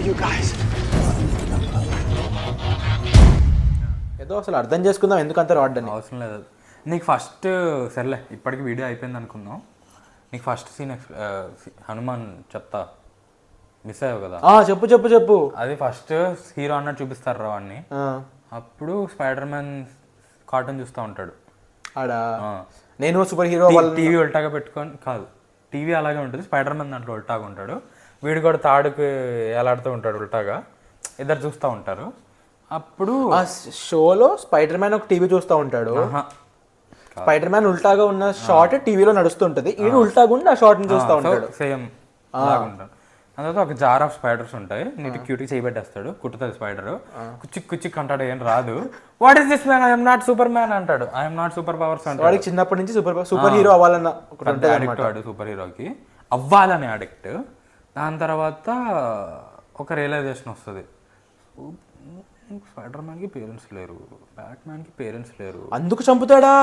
for you guys. ఏదో అసలు అర్థం చేసుకుందాం ఎందుకంత రాడ్ అని. అవసరం లేదు. నీకు ఫస్ట్ సర్లే ఇప్పటికి వీడియో అయిపోయింది అనుకుందాం. నీకు ఫస్ట్ సీన్ హనుమాన్ చెప్తా మిస్ అయ్యావు కదా. చెప్పు చెప్పు చెప్పు. అది ఫస్ట్ హీరో అన్నట్టు చూపిస్తారు రా వాడిని. అప్పుడు స్పైడర్ మ్యాన్ కార్టూన్ చూస్తూ ఉంటాడు ఆడా. నేను సూపర్ హీరో టీవీ ఉల్టాగా పెట్టుకొని కాదు, టీవీ అలాగే ఉంటుంది, స్పైడర్ మ్యాన్ దాంట్లో ఉల్టాగా ఉంటాడు, వీడు కూడా తాడుకి ఎలాడుతూ ఉంటాడు ఉల్టాగా, ఇద్దరు చూస్తూ ఉంటారు. అప్పుడు ఆ షోలో స్పైడర్ మ్యాన్ ఒక టీవీ చూస్తూ ఉంటాడు, స్పైడర్ మ్యాన్ ఉల్టాగా ఉన్న షార్ట్ టీవీలో నడుస్తుంటది, ఈడు ఉల్టాగా ఉండి ఆ షార్ట్ ని చూస్తూ ఉంటాడు. సేమ్ అలాగా ఉంటాడు. అందులో ఒక జార్ ఆఫ్ స్పైడర్స్ ఉంటాయి, నీటి క్యూటీ చేయబెట్టేస్తాడు, కుట్టుతుంది స్పైడర్, కుచ్చిక్ కుచ్చిక్ అంటాడు, ఏం రాదు. What is this man, I'm not super man అంటాడు, ఐఎమ్ నాట్ సూపర్ పవర్స్ అంటాడు. వాడికి చిన్నప్పటి నుంచి సూపర్ హీరో అవ్వాలన్న అడిక్ట్, వాడు సూపర్ హీరోకి అవ్వాలని అడిక్ట్. దాని తర్వాత ఒక రియలైజేషన్ వస్తుంది, స్పైడర్ మ్యాన్కి పేరెంట్స్ లేరు, బ్యాట్ మ్యాన్కి పేరెంట్స్ లేరు, అందుకు చంపుతాడా.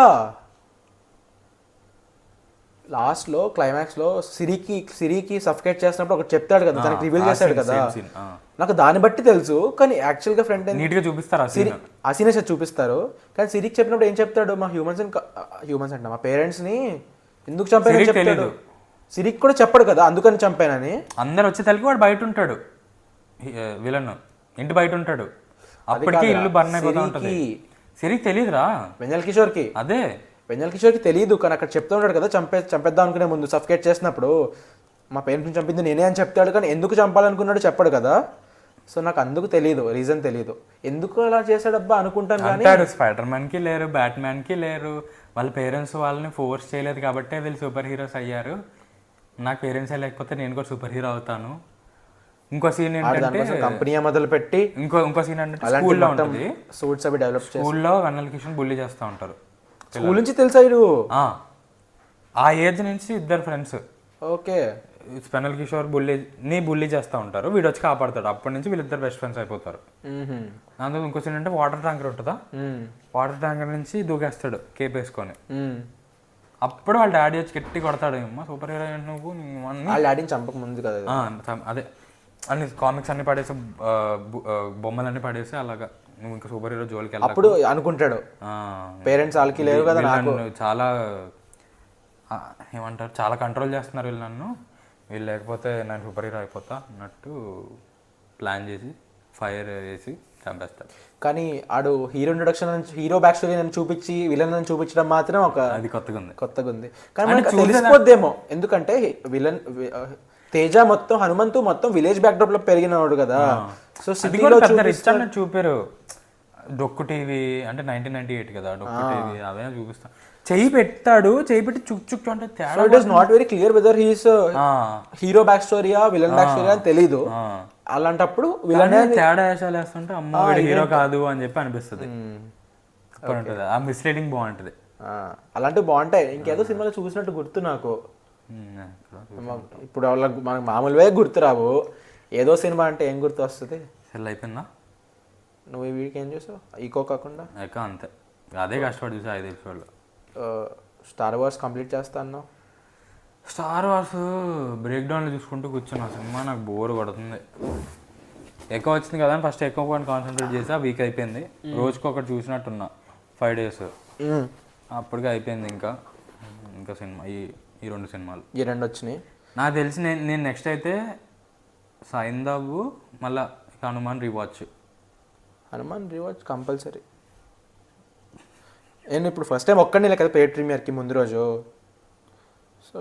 లాస్ట్ లో క్లైమాక్స్ లో సిరికి సఫికేట్ చేసినప్పుడు ఒకటి చెప్తాడు కదా, దానికి రివీల్ చేస్తాడు కదా. నాకు దాన్ని బట్టి తెలుసు, కానీ యాక్చువల్ గా ఫ్రంట్ నీట్ గా చూపిస్తారు ఆ సీన్ చూపిస్తారు. కానీ సిరికి చెప్పినప్పుడు ఏం చెప్తాడు, మా హ్యూమన్స్ అంట మా పేరెంట్స్ ని ఎందుకు చంపానని చెప్తాడు. సిరికి కూడా చెప్పాడు కదా అందుకని చంపానని. అందరు వచ్చే తలకి వాడు బయట ఉంటాడు, విలన్ ఇంటి బయట ఉంటాడు, అప్పటికి ఇల్లు బర్న్ అయిపోతా ఉంటుంది. సిరికి తెలియదురా వెంజల్ కిషోర్ కి. అదే వెంజల్ కిషోర్కి తెలియదు, కానీ అక్కడ చెప్తూ ఉంటాడు కదా చంపేద్దాం అనుకునే ముందు సఫికేట్ చేసినప్పుడు మా పేరెంట్స్ని చంపింది నేనే అని చెప్తాడు, కానీ ఎందుకు చంపాలనుకున్నాడు చెప్పాడు కదా. సో నాకు అందుకు తెలియదు, రీజన్ తెలియదు, ఎందుకు అలా చేశాడబ్బా అనుకుంటాను. కానీ స్పైడర్ మ్యాన్కి లేరు, బ్యాట్ మ్యాన్కి లేరు, వాళ్ళ పేరెంట్స్ వాళ్ళని ఫోర్స్ చేయలేదు కాబట్టి వీళ్ళు సూపర్ హీరోస్ అయ్యారు, నాకు పేరెంట్స్ లేకపోతే నేను కూడా సూపర్ హీరో అవుతాను. ఇంకో సీన్ ఏంటంటే కంపెనీ మొదలు పెట్టి ఇంకో సీన్ అంటే స్కూల్లో ఉంటుంది, సూట్స్ అవి డెవలప్ స్కూల్లో వెన్నెల కిషన్ బుల్లీ చేస్తూ ఉంటారు. స్కూల్ నుంచి తెలుసా ఇడు, ఆ ఏజ్ నుంచి ఇద్దరు ఫ్రెండ్స్. ఓకే, వెన్నెల కిషోర్ బుల్లీ చేస్తూ ఉంటారు, వీడు వచ్చి కాపాడతాడు, అప్పటి నుంచి వీళ్ళిద్దరు బెస్ట్ ఫ్రెండ్స్ అయిపోతారు. అందులో ఇంకో సీన్ అంటే వాటర్ ట్యాంకర్ ఉంటుందా, వాటర్ ట్యాంకర్ నుంచి దూకేస్తాడు కేప్ వేసుకొని. అప్పుడు వాళ్ళ డాడీ వచ్చి గట్టి కొడతాడు, అమ్మా సూపర్ హీరో నువ్వు, వాళ్ళ డాడీని చంపక ముందు కదా. అదే అన్ని కామిక్స్ అన్ని పడేసి, బొమ్మలన్నీ పడేసి అలాగా నువ్వు ఇంకా సూపర్ హీరో జోలికి వెళ్ళి అప్పుడు అనుకుంటాడు పేరెంట్స్ వాళ్ళకి లేరు కదా, నాకు చాలా ఏమంటారు చాలా కంట్రోల్ చేస్తున్నారు వీళ్ళు నన్ను, వీళ్ళు లేకపోతే నేను సూపర్ హీరో అయిపోతా అన్నట్టు ప్లాన్ చేసి ఫైర్ వేసి చంపేస్తాడు. కానీ ఆడు హీరో ఇంట్రొడక్షన్ నుంచి హీరో బ్యాక్ స్టోరీ నన్ను చూపించి విలన్ అని చూపించడం మాత్రం ఒక అది కొత్తగా ఉంది. కానీ మనకు తెలిసిపోద్దేమో, ఎందుకంటే విలన్ తేజ మొత్తం హనుమంతు మొత్తం విలేజ్ బ్యాక్ డ్రాప్ లో పెరిగినవాడు కదా. సో సిటీలో చూపారు డొక్కు టీవీ అంటే 1998 కదా, డొక్కు టీవీ అవే చూపిస్తా, చెయ్యి పెట్టి చుక్ అంటే తేడా. It is not very clear whether he is hero back స్టోరీయా విలన్ బ్యాక్ స్టోరీ అని తెలీదు. అలాంటప్పుడు విలన్ తేడా వేషాలు వేస్తుంటే అమ్మ హీరో కాదు అని చెప్పి అనిపిస్తుంది, ఆ మిస్లీడింగ్ బాగుంటది. అలాంటివి బాగుంటాయి. ఇంకేదో సినిమాలో చూసినట్టు గుర్తు నాకు, ఇప్పుడు వాళ్ళకి మనకు మామూలువే గుర్తురావు, ఏదో సినిమా అంటే ఏం గుర్తు వస్తుంది. సెల్ అయిపోయిందా? నువ్వు ఈ వీడికి ఏం చూసావు? ఈకో కాకుండా అంతే, అదే కష్టపడి చూసా 5 ఎపిసోడ్లు. స్టార్ వార్స్ కంప్లీట్ చేస్తా అన్నావు. స్టార్ వార్స్ బ్రేక్ డౌన్లో చూసుకుంటూ కూర్చున్నా, సినిమా నాకు బోర్ కొడుతుంది. ఎక్కువ వచ్చింది కదా అని ఫస్ట్ ఎక్కువ కాన్సన్ట్రేట్ చేసా, వీక్ అయిపోయింది. రోజుకి ఒకటి చూసినట్టున్నా 5 days, అప్పటికే అయిపోయింది. ఇంకా సినిమా ఈ 2 సినిమాలు వచ్చినాయి నాకు తెలిసి. నేను నెక్స్ట్ అయితే సైందాబు, మళ్ళీ హనుమాన్ రీవాచ్ కంపల్సరీ. నేను ఇప్పుడు ఫస్ట్ టైం ఒక్కడిని కదా పేడ్ ప్రీమియర్కి ముందు రోజు, సో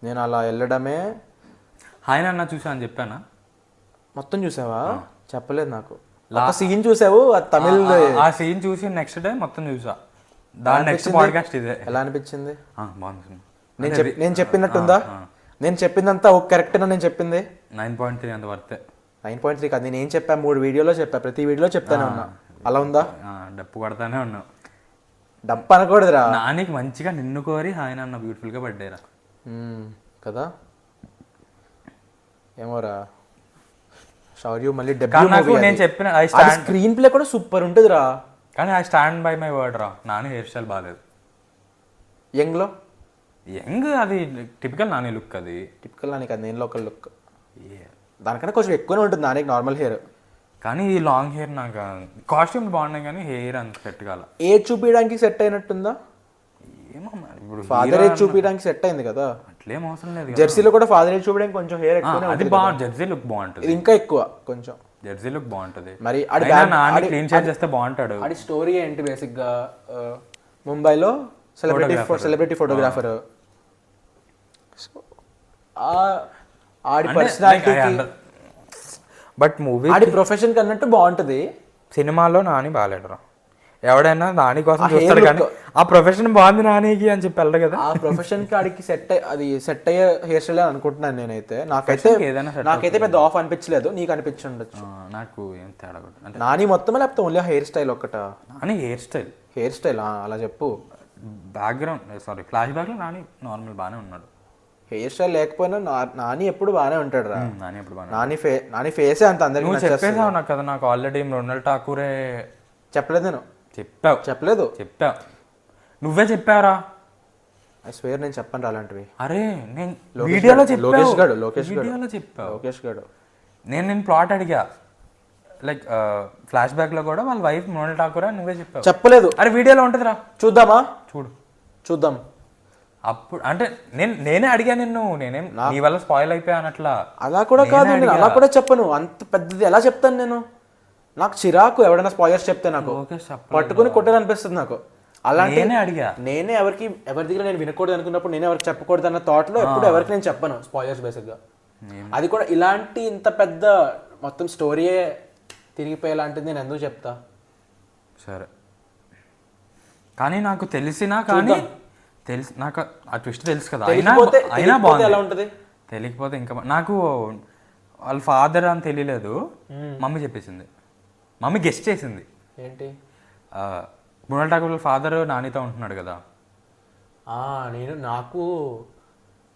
నేను అలా వెళ్ళడమే. హాయ్ అన్న చూసా అని చెప్పానా? మొత్తం చూసావా? చెప్పలేదు నాకు. సీన్ చూసావు తమిళ్, ఆ సీన్ చూసి నెక్స్ట్ డే మొత్తం చూసా. దాని నెక్స్ట్ పాడ్కాస్ట్ ఇదే. ఎలా అనిపించింది? బాగుంది. నేను చెప్పినట్టుందా? నేను చెప్పిందంతా కరెక్టేనా? నేను చెప్పింది 9.3 అంత వర్తే. 9.3 కాదు, నేను ఏం చెప్పా 3 వీడియోలో చెప్పా, ప్రతి వీడియోలో చెప్తానే ఉన్నా. అలా ఉందా? డప్పు కొడతానే ఉన్నావు. డప్పు అనకూడదురా, నానికి మంచిగా నిన్ను కోరి హాయ్ అన్న బ్యూటిఫుల్గా పడ్డారా కదా. ఏమోరా షౌర్యూ మళ్ళీ నేను చెప్పిన స్క్రీన్ ప్లే కూడా సూపర్ ఉంటుందిరా, కానీ I stand by my word రా. నాని హెయిర్ స్టైల్ బాగాలేదు. యంగ్ అది టిపికల్ నాని లుక్, అది టిపికల్ నాని కాదు, నేను లోకల్ లుక్. దానికన్నా కొంచెం ఎక్కువనే ఉంటుంది నానికి నార్మల్ హెయిర్. కానీ ఈ లాంగ్ హెయిర్ నాకు కాస్ట్యూమ్ బాగున్నాయి కానీ హెయిర్ అంత సెట్ కాల. ఏజ్ చూపించడానికి సెట్ అయినట్టుందా? ఏమో మరి ఇప్పుడు ఫాదర్ ఏజ్ చూపించడానికి సెట్ అయింది కదా. అట్లేం అవసరం లేదు. జెర్సీలో కూడా ఫాదర్ ఏజ్ చూపించడానికి కొంచెం హెయిర్ ఎక్కువనే అది బాగుంటుంది. జెర్సీ లుక్ బాగుంటుంది. ఇది ఇంకా ఎక్కువ కొంచెం. జెర్సీ లుక్ బాగుంటుంది. మరి నాని క్లీన్ షేవ్ చేస్తే బాగుంటాడు. అది స్టోరీ ఏంటి బేసిక్గా? ముంబైలో సెలబ్రిటీ ఫోటోగ్రాఫర్, ఆడి పర్సనాలిటీకి బట్ మూవీ ఆడి ప్రొఫెషన్ అన్నట్టు బాగుంటుంది. సినిమాలో నాని బాగాలేడరా. ఎవడైనా నాని కోసం చూస్తాడు కానీ ఆ ప్రొఫెషన్ బాగుంది నానికి అని చెప్పి వెళ్ళడు కదా. ఆ ప్రొఫెషన్ కి ఆడికి సెట్ అయ్యే హెయిర్ స్టైల్ అనుకుంటున్నాను నేనైతే. నాకైతే పెద్ద ఆఫ్ అనిపించలేదు, నీకు అనిపించి ఉండొచ్చు. నాకు ఏం తేడా అంటే నాని మొత్తం లేకపోతే ఓన్లీ హెయిర్ స్టైల్ ఒక్కట? నాని హెయిర్ స్టైల్ అలా చెప్పు. బ్యాక్గ్రౌండ్ ఫ్లాష్ బ్యాక్ లో నాని నార్మల్ బాగానే ఉన్నాడు. హెయిర్ స్టైల్ లేకపోయినా నాని ఎప్పుడు బాగానే ఉంటాడు రా. నాని ఎప్పుడు నాని ఫేసే అంత అందరికీ చెప్పేసావు నాకు కదా. నాకు ఆల్రెడీ మృణాల్ ఠాకూరే చెప్పలేదు. నేను చెప్పలేదు. నువ్వే చెప్పారా? ఐ స్వేర్ నేను చెప్పను అలాంటివి. అరే నేను వీడియోలో లోకేష్ గాడు నేను ప్లాట్ అడిగా లైక్ ఫ్లాష్ బ్యాక్ లో కూడా వాళ్ళ వైఫ్ మృణాల్ ఠాకూర్ నువ్వే చెప్పావు. చెప్పలేదు. అరే వీడియోలో ఉంటుందిరా, చూద్దామా? చూద్దాం. అప్పుడు అంటే నేనే అడిగా నిన్ను, నేనేం నీ వల్ల స్పాయిల్ అయిపోయాను అట్లా. అలా కూడా కాదు, నేను అలా కూడా చెప్పను. అంత పెద్దది ఎలా చెప్తాను నేను? నాకు చిరాకు ఎవరైనా స్పాయిలర్స్ చెప్తే, నాకు పట్టుకుని కొట్టాలనిపిస్తుంది నాకు. అలాంటి నేనే ఎవరి దగ్గర నేను వినకూడదు అనుకున్నప్పుడు నేనే ఎవరికి చెప్పకూడదు అన్న థాట్ లో ఎప్పుడు ఎవరికి నేను చెప్పను స్పాయిలర్స్ బేసిక్ గా. అది కూడా ఇలాంటి ఇంత పెద్ద మొత్తం స్టోరీయే తిరిగిపోయేలాంటిది నేను ఎందుకు చెప్తా? సరే కానీ నాకు తెలిసినా కానీ నాకు ఆ ట్విస్ట్ తెలుసు కదా. అయినా బాగుంది. ఎలా ఉంటుంది తెలియకపోతే ఇంకా నాకు వాళ్ళ ఫాదర్ అని తెలియలేదు. మమ్మీ చెప్పేసింది, మమ్మీ గెస్ట్ చేసింది. ఏంటి? మృణాల్ ఠాకూర్ వాళ్ళ ఫాదర్ నానితో ఉంటున్నాడు కదా.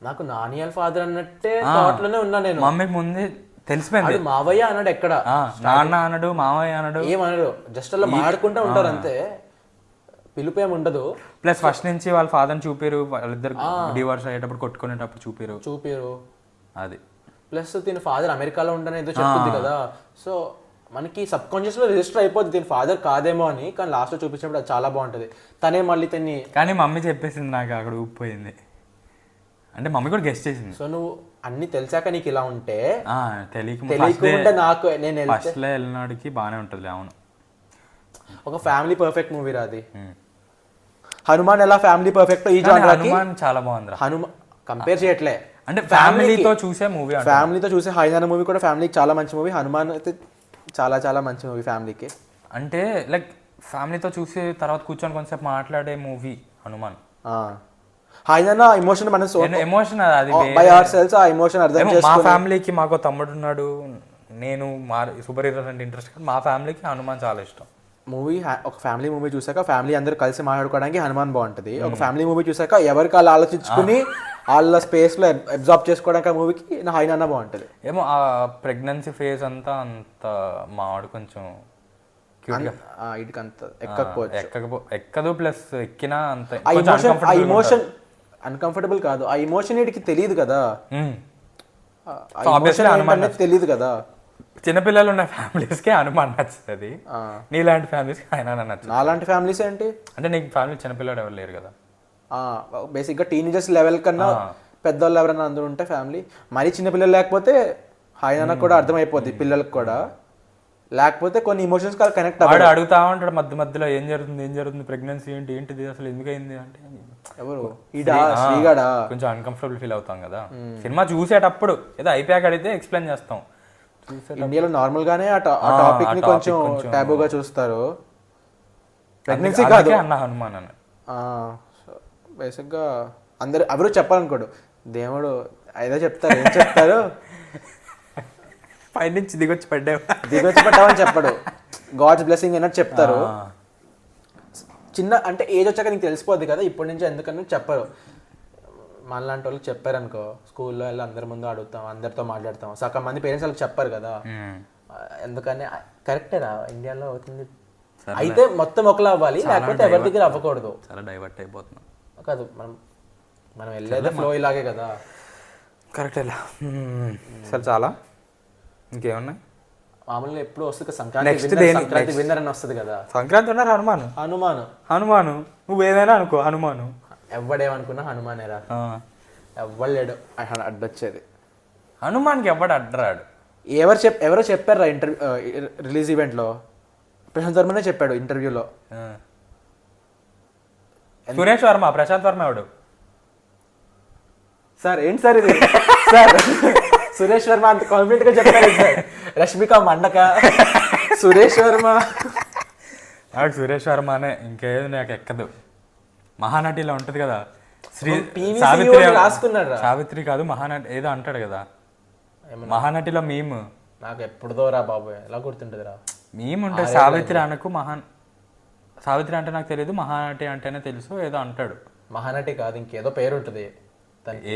నాకు నాని వాళ్ళ ఫాదర్ అన్నట్టే థాట్ లోనే ఉన్నా నేను. మమ్మీకి ముందే తెలిసిపోయింది. మావయ్య అన్నాడు ఎక్కడ, నాన్న అనడు, మావయ్య అనడు, ఏమనడు. జస్ట్ అలా మాడుకుంటూ ఉంటారు అంతే, పిలుపు ఏమి ఉండదు. ప్లస్ ఫస్ట్ నుంచి వాళ్ళ ఫాదర్ని చూపారు, వాళ్ళిద్దరు డివోర్స్ అయ్యేటప్పుడు కొట్టుకునేటప్పుడు చూపారు అది. ప్లస్ దీని ఫాదర్ అమెరికాలో ఉండని ఏదో చెప్తుంది కదా. సో మనకి సబ్ కాన్షియస్ లో రిజిస్టర్ అయిపోద్ది దీని ఫాదర్ కాదేమో అని. కానీ లాస్ట్ లో చూపించినప్పుడు అది చాలా బాగుంటది. తనే మళ్ళీ కానీ మమ్మీ చెప్పేసింది నాకు, అక్కడ ఊపిపోయింది. అంటే మమ్మీ కూడా గెస్ట్ చేసింది. సో నువ్వు అన్ని తెలిసాక నీకు ఇలా ఉంటే తెలియకుండా నాకు నేను ఫస్ట్ లో వెళ్ళినాడికి బాగానే ఉంటుంది. అవును, ఒక ఫ్యామిలీ పర్ఫెక్ట్ మూవీ రాది. హనుమాన్ ఎలా ఫ్యామిలీ పర్ఫెక్ట్, ఈ హనుమాన్ చాలా బాగుంది. హనుమాన్ కంపేర్ చేయట్లే, అంటే ఫ్యామిలీతో చూసే మూవీ. ఫ్యామిలీతో చూసే హైనాన మూవీ కూడా ఫ్యామిలీకి చాలా మంచి మూవీ. హనుమాన్ అయితే చాలా చాలా మంచి మూవీ ఫ్యామిలీకి. అంటే లైక్ ఫ్యామిలీతో చూసి తర్వాత కూర్చొని కొంచెంసేపు మాట్లాడే మూవీ హనుమాన్. హైనాన ఎమోషన్ మన ఎమోషన్ అది బై అవర్ సెల్స్ ఆ ఎమోషన్ అర్థం చేసుకొని. మా ఫ్యామిలీకి మాకు తమ్ముడు ఉన్నాడు, నేను సూపర్ హీరోస్ అంటే ఇంట్రెస్ట్. మా ఫ్యామిలీకి హనుమాన్ చాలా ఇష్టం. మూవీ ఒక ఫ్యామిలీ మూవీ చూసాక ఫ్యామిలీ అందరూ కలిసి మాట్లాడుకోవడానికి హనుమాన్ బాగుంటుంది. ఒక ఫ్యామిలీ మూవీ చూసాక ఎవరికి వాళ్ళు ఆలోచించుకుని వాళ్ళ స్పేస్ లో అబ్జార్బ్ చేసుకోవడానికి ఆ మూవీకి హైనాన బాగుంటుంది. ఏమో ఆ ప్రెగ్నెన్సీ ఫేజ్ అంతా అంత మావాడు కొంచెం ఇటుకి అంత ఎక్కదు. ప్లస్ ఎక్కినా అంత ఎమోషన్ అన్కంఫర్టబుల్ కాదు. ఆ ఎమోషన్ వీడికి తెలియదు కదా, తెలియదు కదా. చిన్నపిల్లలు ఉన్న ఫ్యామిలీస్ కి హనుమాన్ నచ్చుతుంది, నీలాంటి ఫ్యామిలీస్ కి ఆయన నచ్చుతుంది. నాలాంటి ఫ్యామిలీస్ ఏంటి అంటే నీకు ఫ్యామిలీ చిన్నపిల్లలు ఎవరు లేరు కదా. బేసిక్గా టీనేజర్స్ లెవెల్ కన్నా పెద్దవాళ్ళు ఎవరైనా అందరూ ఉంటే ఫ్యామిలీ. మరీ చిన్నపిల్లలు లేకపోతే ఆయన కూడా అర్థమైపోద్ది పిల్లలకు కూడా. లేకపోతే కొన్ని ఎమోషన్స్ కనెక్ట్ అడుగుతా ఉంటాడు మధ్యలో ఏం జరుగుతుంది ప్రెగ్నెన్సీ ఏంటిది అసలు ఎందుకైంది అంటే ఎవరు శ్రీగాడా కొంచెం అన్కంఫర్టబుల్ ఫీల్ అవుతాం కదా. సినిమా చూసేటప్పుడు ఏదో అయిపోయాక అడిగితే ఎక్స్ప్లెయిన్ చేస్తాం. ఇండియాలో నార్మల్ గానే ఆ టాపిక్ ని కొంచెం టాబూగా చూస్తారు. ప్రెగ్నెన్సీ కాదు అన్న హనుమాన్ అని బేసిక్ గా అందరు ఎవరు చెప్పాలనుకోడు. దేవుడు ఏదో చెప్తారు, ఏం చెప్తారు, పై నుంచి దిగొచ్చి పడ్డావని చెప్పడు. గాడ్స్ బ్లెస్సింగ్ అన్నట్టు చెప్తారు. చిన్న అంటే ఏజ్ వచ్చాక నీకు తెలిసిపోద్ది కదా, ఇప్పటి నుంచి ఎందుకని చెప్పరు. మనలాంటి వాళ్ళకి చెప్పారనుకో, స్కూల్లో వెళ్ళి అందరి ముందు అడుగుతాం, అందరితో మాట్లాడతాం. సగం మంది పేరెంట్స్ వాళ్ళకి చెప్పారు కదా. ఎందుకని కరెక్టేనా ఇండియాలో అవుతుంది. అయితే మొత్తం ఒకలా అవ్వాలి, లేకపోతే ఎవరి దగ్గర అవ్వకూడదు. చాలా డైవర్ట్ అయిపోతున్నాం కాదు, మనం వెళ్ళేదే ఫ్లో ఇలాగే కదా. కరెక్ట్. సరే చాలా ఇంకేమున్నాయి? మామూలుగా ఎప్పుడు వస్తుంది Next సంక్రాంతి దేని- సంక్రాంతి విన్నర్ అని వస్తుంది కదా. సంక్రాంతి ఉన్నారు హనుమాను. హనుమాను నువ్వు ఏదైనా అనుకో హనుమాను. ఎవడేమనుకున్నా హనుమానేరా, ఎవ్వలేడు అడ్డొచ్చేది. హనుమాన్కి ఎవడు అడ్డరాడు. ఎవరో చెప్పారా రిలీజ్ ఈవెంట్లో, ప్రశాంత్ వర్మనే చెప్పాడు ఇంటర్వ్యూలో. సురేష్ వర్మ, ప్రశాంత్ వర్మ ఎవడు? సార్ ఏంటి సార్ ఇది సార్, సురేష్ వర్మ అంత కాన్ఫిడెంట్ గా చెప్పారు సార్. రష్మిక మండక, సురేష్ వర్మ. నాకు సురేష్ వర్మనే, ఇంకేది నాకు ఎక్కదు. మహానటిలో ఉంటది కదా సావిత్రి రాసుకున్నాడు. సావిత్రి కాదు మహానటి ఏదో అంటాడు కదా, మహానటిలో మీమ్. నాకు ఎప్పుడుదో రా బాబు, ఎలా గుర్తుంటది రా మీమ్ ఉంటే సావిత్రి అనకు. సావిత్రి అంటే నాకు తెలియదు, మహానటి అంటేనే తెలుసు. ఏదో అంటాడు. మహానటి కాదు, ఇంకేదో పేరు ఉంటుంది.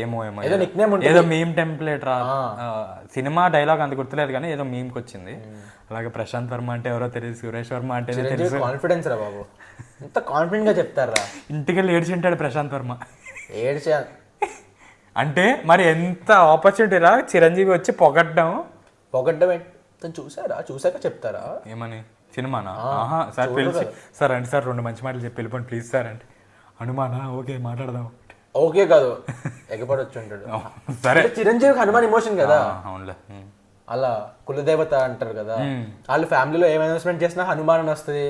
ఏమో ఏదో నిక్నేమ్ ఉంటుంది, ఏదో మీమ్ టెంప్లెట్ రా. సినిమా డైలాగ్ అంత గుర్తులేదు కానీ ఏదో మీమ్కి వచ్చింది. అలాగే ప్రశాంత్ వర్మ అంటే ఎవరో తెలియదు, సురేష్ వర్మ అంటే తెలుసు. కాన్ఫిడెన్స్ రా బాబు, ఎంత కాన్ఫిడెంట్ గా చెప్తారా. ఇంటికెళ్ళి ఏడ్చింటాడు ప్రశాంత్ వర్మ. ఏడ్చా అంటే మరి ఎంత ఆపర్చునిటీ రా చిరంజీవి వచ్చి పొగడ్డం చూసాక చెప్తారా ఏమని? సినిమానా? సార్ పిలిచి సార్ అంటే సార్ 2 మంచి మాటలు చెప్పి వెళ్ళిపోండి ప్లీజ్ సార్ అంటే, హనుమానా ఓకే మాట్లాడదాం. ఓకే కాదు, ఎగపడి వచ్చి ఉంటాడు. సరే, చిరంజీవికి హనుమాన్ ఎమోషన్ కదా. అవునులే. అలా కులదేవత అంటారు కదా, వాళ్ళు ఫ్యామిలీలో ఏం అనౌన్స్మెంట్ చేసినా హనుమాన్ అని వస్తుంది.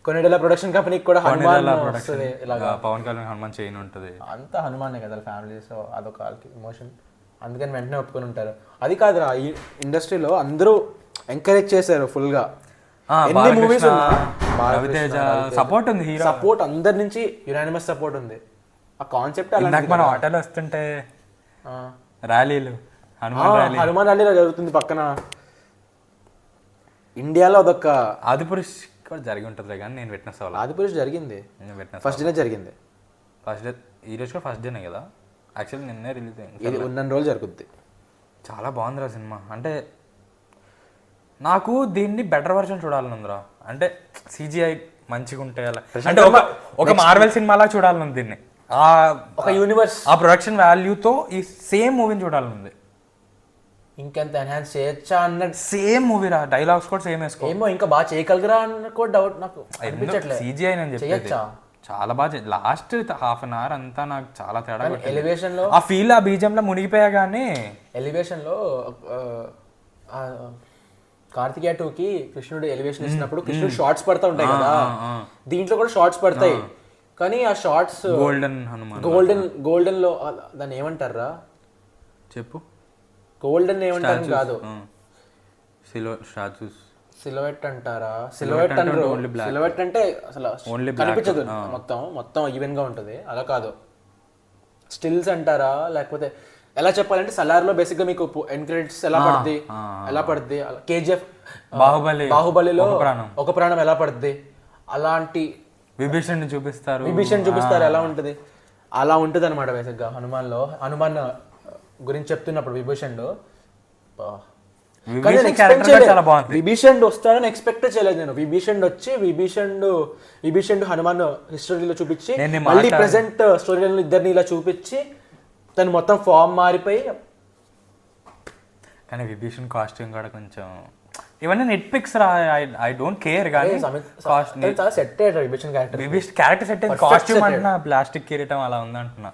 కొన్నిడేళ్ళ ప్రొడక్షన్ కంపెనీకి కూడా హనుమాన్ వస్తుంది. ఇలాగా పవన్ కళ్యాణ్ హనుమాన్ చైన్ ఉంటుంది, అంతా హనుమానే కదా ఫ్యామిలీ. సో అదొక వాళ్ళకి ఎమోషన్, అందుకని వెంటనే ఒప్పుకొని ఉంటారు. అది కాదురా, ఈ ఇండస్ట్రీలో అందరూ ఎంకరేజ్ చేశారు ఫుల్ గా. ఎన్ని మూవీస్ సపోర్ట్ ఉంది, హీరో సపోర్ట్ అందరి నుంచి యునానిమస్ సపోర్ట్ ఉంది. ఆ కాన్సెప్ట్ మనం ఆటోలో వస్తుంటే ర్యాలీలు, హనుమాన్ ర్యాలీలో జరుగుతుంది పక్కన. ఇండియాలో అదొక ఆదిపురుష్ కూడా జరిగి ఉంటుంది కానీ నేను విట్నెస్ అవ్వాలి. ఆదిపురుష్ జరిగింది, ఫస్ట్ డే జరిగింది. ఫస్ట్ డే ఈ రోజు కూడా ఫస్ట్ డేనే కదా యాక్చువల్లీ, నిన్నే రిలీజ్ అయింది. ఇది ఉన్న రోజులు జరుగుద్ది. చాలా బాగుందిరా సినిమా. అంటే నాకు దీన్ని బెటర్ వర్షన్ చూడాలని ఉందిరా. అంటే CGI మంచిగా ఉంటే అలా, అంటే ఒక మార్వెల్ సినిమాలా చూడాలని ఉంది దీన్ని. ఒక యూనివర్స్, ఆ ప్రొడక్షన్ వాల్యూతో ఈ సేమ్ మూవీని చూడాలని ఉంది. ఇంకెంత ఎన్హాన్స్ చేయొచ్చా అన్నట్టు సేమ్ మూవీ రా, డైలాగ్స్ కూడా సేమ్ వేసుకో. ఏమో ఇంకా బాగా చేయగలరా అన్న కూడా డౌట్ నాకు అనిపించట్లేదు. CGI నేను చెప్పేది చాలా బాగా లాస్ట్ హాఫ్ అన్ అవర్ అంతా నాకు చాలా తేడా. ఎలివేషన్ లో ఆ ఫీల్, ఆ బీజంలో మునిగిపోయా కానీ. ఎలివేషన్ లో కార్తికేయ 2కి కృష్ణుడు ఎలివేషన్ ఇచ్చినప్పుడు కృష్ణుడు షార్ట్స్ పడతా ఉంటాయి కదా, దీంట్లో కూడా షార్ట్స్ పడతాయి. కానీ ఆ షార్ట్స్ గోల్డెన్ లో దాన్ని ఏమంటారా చెప్పు. గోల్డెన్ ఏమంటారు కాదు, సిలవెట్ అంటారా? సిలవెట్ అంటారు. సిలవెట్ అంటే అసలు కనిపించదు, మొత్తం ఈవెన్ గా ఉంటుంది. అలా కాదు, స్టిల్స్ అంటారా? లేకపోతే ఎలా చెప్పాలంటే సలార్లో బేసిక్ గా మీకు ఎండ్ క్రెడిట్స్ ఎలా పడుద్ది, KGF బాహుబలిలో ఒక ప్రాణం ఎలా పడుద్ది, అలాంటి విభీషణ్ చూపిస్తారు ఎలా ఉంటది, అలా ఉంటది అనమాట బేసిక్ గా. హనుమాన్ గురించి చెప్తున్నప్పుడు విభీషణ్ విభీషణ్ వస్తాడని ఎక్స్పెక్ట్ చేయలేదు నేను. విభీషణ్ హనుమాన్ హిస్టరీలో చూపించి మళ్ళీ ప్రెసెంట్ స్టోరీలో ఇద్దరిని ఇలా చూపించి తను మొత్తం ఫామ్ మారిపోయి. కానీ విభీషణ్ కాస్ట్యూమ్ కూడా కొంచెం ఇవన్నీ నెట్ పిక్స్ రా, ఐ డోంట్ కేర్. కానీ చాలా సెట్ అయ్యాడు విభీషణ్ క్యారెక్టర్ సెట్ అయ్యింది. కాస్ట్యూమ్ అంటున్నా ప్లాస్టిక్ కిరీటం అలా ఉందంటున్నా.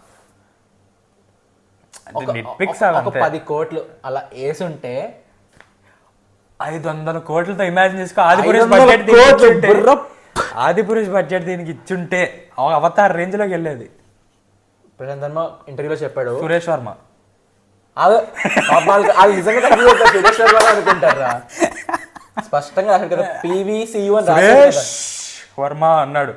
నెట్ పిక్స్ ఒక 10 కోట్లు అలా వేసుంటే 500 కోట్లతో ఇమాజిన్ చేసుకో. ఆదిపురుష్ బడ్జెట్ దీనికి ఇచ్చుంటే అవతార్ రేంజ్ లోకి వెళ్ళేది. ప్రశాంత్ వర్మ ఇంటర్వ్యూలో చెప్పాడు. సురేష్ వర్మ సురేష్ వర్మ అనుకుంటారా? స్పష్టంగా కదా PVCU అని సురేష్ వర్మ అన్నాడు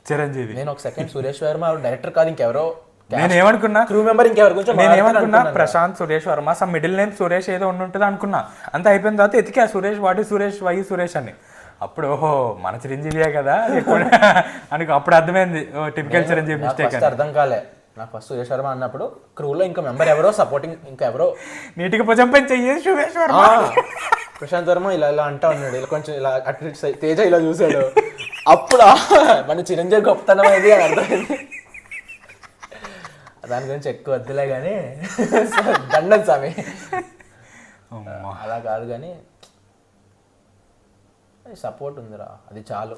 చిరంజీవి. నేను ఒక సెకండ్ సురేష్ వర్మ డైరెక్టర్ కాదు ఇంకెవరో, నేనేమనుకున్నా క్రూ మెంబర్ ఇంకెవరు కొంచెం, నేనేమనుకున్నా Prashanth Suresh Varma some middle name Suresh ఏదో ఉండుంటుంది అనుకున్నా. అంత అయిపోయిన తర్వాత ఎతికా సురేష్, వాటి సురేష్, వై సురేష్ అని. అప్పుడు ఓహో మన చిరంజీవియే కదా అని అప్పుడు అర్థమైంది, టిపికల్ చిరంజీవి మిస్టేక్. అర్థం కాలే నాకు ఫస్ట్ సురేష్ వర్మ అన్నప్పుడు. క్రూలో ఇంకా మెంబర్ ఎవరో సపోర్టింగ్ ఇంకా ఎవరో నీటికి భుజం పని చెయ్యేది సురేష్ వర్మ. ప్రశాంత్ వర్మ ఇలా అంటా ఉన్నాడు, ఇలా కొంచెం ఇలా అటు తేజ ఇలా చూసాడు. అప్పుడు మన చిరంజీవి గొప్పతనం అది అని అర్థమైంది. దాని గురించి ఎక్కువ వద్దులే కానీ దండం స్వామి. అలా కాదు కానీ సపోర్ట్ ఉందిరా, అది చాలు.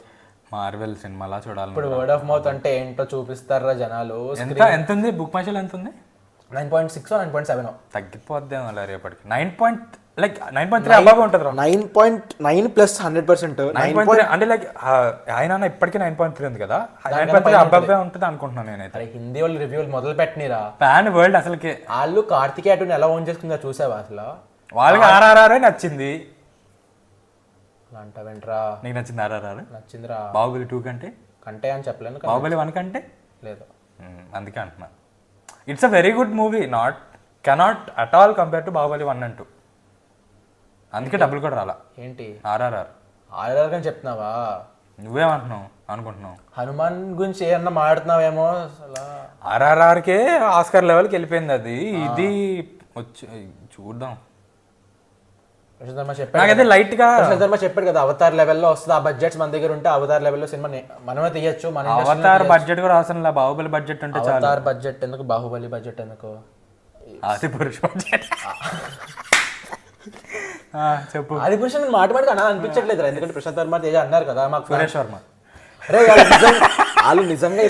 మార్వెల్ సినిమాలా చూడాలి. ఇప్పుడు వర్డ్ ఆఫ్ మౌత్ అంటే ఏంటో చూపిస్తారా జనాలు. ఎంత ఉంది బుక్ మై షోలో? ఎంత ఉంది? 9.6 9.7 తగ్గిపోద్దేమో అలా రేపటికి. 9.3 అబ్బాబే ఉంటుంది. 9.9 ప్లస్ 100%. 9.3 అంటే లైక్ ఆయన ఇప్పటికీ 9.3 ఉంది కదా, 9.3 అబ్బాబే ఉంటుంది అనుకుంటున్నాను నేనైతే. అరే హిందీ వాళ్ళు రివ్యూలు మొదలు పెట్టినరా, పాన్ వరల్డ్ అసలుకి. వాళ్ళు కార్తికేయన్ ఎలా ఓన్ చేసుకుందా చూసావా అసలు? వాళ్ళకి ఆర్ఆర్ఆర్ నచ్చింది. అలా అంటావేంట్రా? నీకు నచ్చింది ఆర్ఆర్ఆర్? నచ్చిందిరా. బాహుబలి 2 కంటే కంటే అని చెప్పలేను, బాహుబలి 1 కంటే లేదు. అందుకే అంటున్నా, it's a very good movie, cannot at all compare to Baahubali 1 and 2. అందుకే డబ్బులు కూడా రాలా. ఏంటి ఆర్ఆర్ఆర్? ఆర్ఆర్ అని చెప్తున్నావా? నువ్వేమంటున్నావు అనుకుంటున్నావు? హనుమాన్ గురించి ఏమన్నా మాట్లాడుతున్నావేమో అసలు. ఆర్ఆర్ఆర్కే ఆస్కర్ లెవెల్కి వెళ్ళిపోయింది అది. ఇది వచ్చి చూద్దాం. ప్రశాంత్ వర్మ చెప్పాడు, నాకైతే లైట్ గా ప్రశాంత్ వర్మ చెప్పాడు కదా అవతార్ లెవెల్లో వస్తుంది. ఆ బడ్జెట్స్ మన దగ్గర ఉంటే అవతార్ లెవెల్లో సినిమా మనమే తీయచ్చు. మన అవతార్ బడ్జెట్ కూడా అవసరం లేదు, బాహుబలి బడ్జెట్ ఉంటే చాలు. అవతార్ బడ్జెట్ ఎందుకు, బాహుబలి బడ్జెట్ ఎందుకు? ఆది పురుష్ బడ్జెట్. చెప్పు. ఆది పురుష్ మాట మాటకి అన్నా అనిపించట్లేదు, ఎందుకంటే ప్రశాంత్ వర్మ తేజ అన్నారు కదా మాకు. సురేష్ వర్మ. అరే వాళ్ళు నిజంగా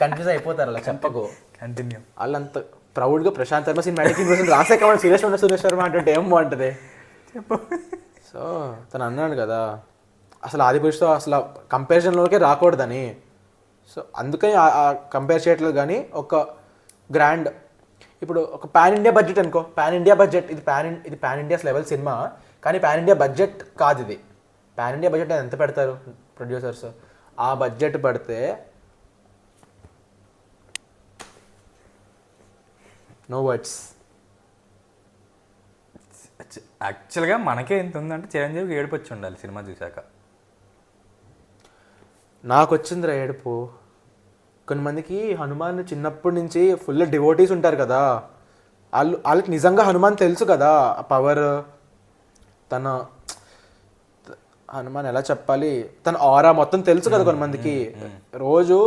కన్ఫ్యూజ్ అయిపోతారు అలా చెప్పకు. కంటిన్యూ. వాళ్ళంత ప్రౌడ్గా ప్రశాంత్ వర్మ సినిమాటిక్ రాసే కమల్ సురేష్ వర్మ అంటే ఏం బాగుంటుంది చెప్పు. సో తను అన్నాడు కదా అసలు ఆది పురుషుతో అసలు కంపారిజన్లోకే రాకూడదని. సో అందుకని కంపేర్ చేయట్లేదు. కానీ ఒక గ్రాండ్, ఇప్పుడు ఒక పాన్ ఇండియా బడ్జెట్ అనుకో, పాన్ ఇండియా బడ్జెట్, ఇది పాన్ ఇండియాస్ లెవెల్ సినిమా, కానీ పాన్ ఇండియా బడ్జెట్ కాదు ఇది. పాన్ ఇండియా బడ్జెట్ ఎంత పెడతారు ప్రొడ్యూసర్స్? ఆ బడ్జెట్ పడితే నో వర్డ్స్. యాక్చువల్గా మనకే ఎంత ఉందంటే చిరంజీవికి ఏడుపు వచ్చి ఉండాలి సినిమా చూశాక. నాకు వచ్చిందిరా ఏడుపు. కొంతమందికి హనుమాన్ చిన్నప్పటి నుంచి ఫుల్ డివోటీస్ ఉంటారు కదా, వాళ్ళకి నిజంగా హనుమాన్ తెలుసు కదా ఆ పవర్. తన హనుమాన్ ఎలా చెప్పాలి, తన ఆరా మొత్తం తెలుసు కదా కొంతమందికి. రోజు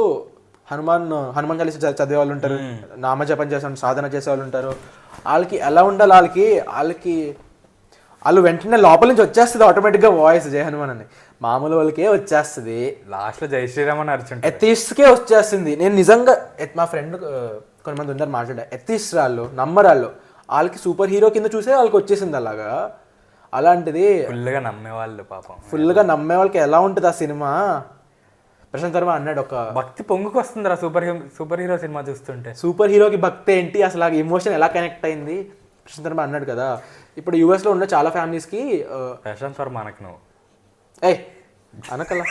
హనుమాన్ చాలీసా చదివే వాళ్ళు ఉంటారు, నామజపం చేసే సాధన చేసే వాళ్ళు ఉంటారు. వాళ్ళకి ఎలా ఉండాలి, వాళ్ళు వెంటనే లోపల నుంచి వచ్చేస్తుంది ఆటోమేటిక్గా వాయిస్ జై హనుమాన్ అని. మామూలు వాళ్ళకే వచ్చేస్తుంది, లాస్ట్లో జై శ్రీరామ్ అని అరిచి ఎథీస్ట్కే వచ్చేస్తుంది. నేను నిజంగా మా ఫ్రెండ్ కొంతమంది ఉన్నారు మాట్లాడే ఎథీస్ట్ వాళ్ళు, నమ్మరాళ్ళు, వాళ్ళకి సూపర్ హీరో కింద చూసే వాళ్ళకి వచ్చేసింది అలాగా. అలాంటిది ఫుల్గా నమ్మేవాళ్ళు పాపం, ఫుల్గా నమ్మే వాళ్ళకి ఎలా ఉంటుంది ఆ సినిమా. ప్రశాంత్ వర్మ అన్నాడు, ఒక భక్తి పొంగుకు వస్తుందిరా సూపర్ హీరో సినిమా చూస్తుంటే. సూపర్ హీరోకి భక్తి ఏంటి అసలు, ఆ ఎమోషన్ ఎలా కనెక్ట్ అయింది. ప్రశాంత్ వర్మ అన్నాడు కదా, ఇప్పుడు యూఎస్లో ఉన్న చాలా ఫ్యామిలీస్కి ప్రశాంత్ వర్మ అనకు నువ్వు అనకలా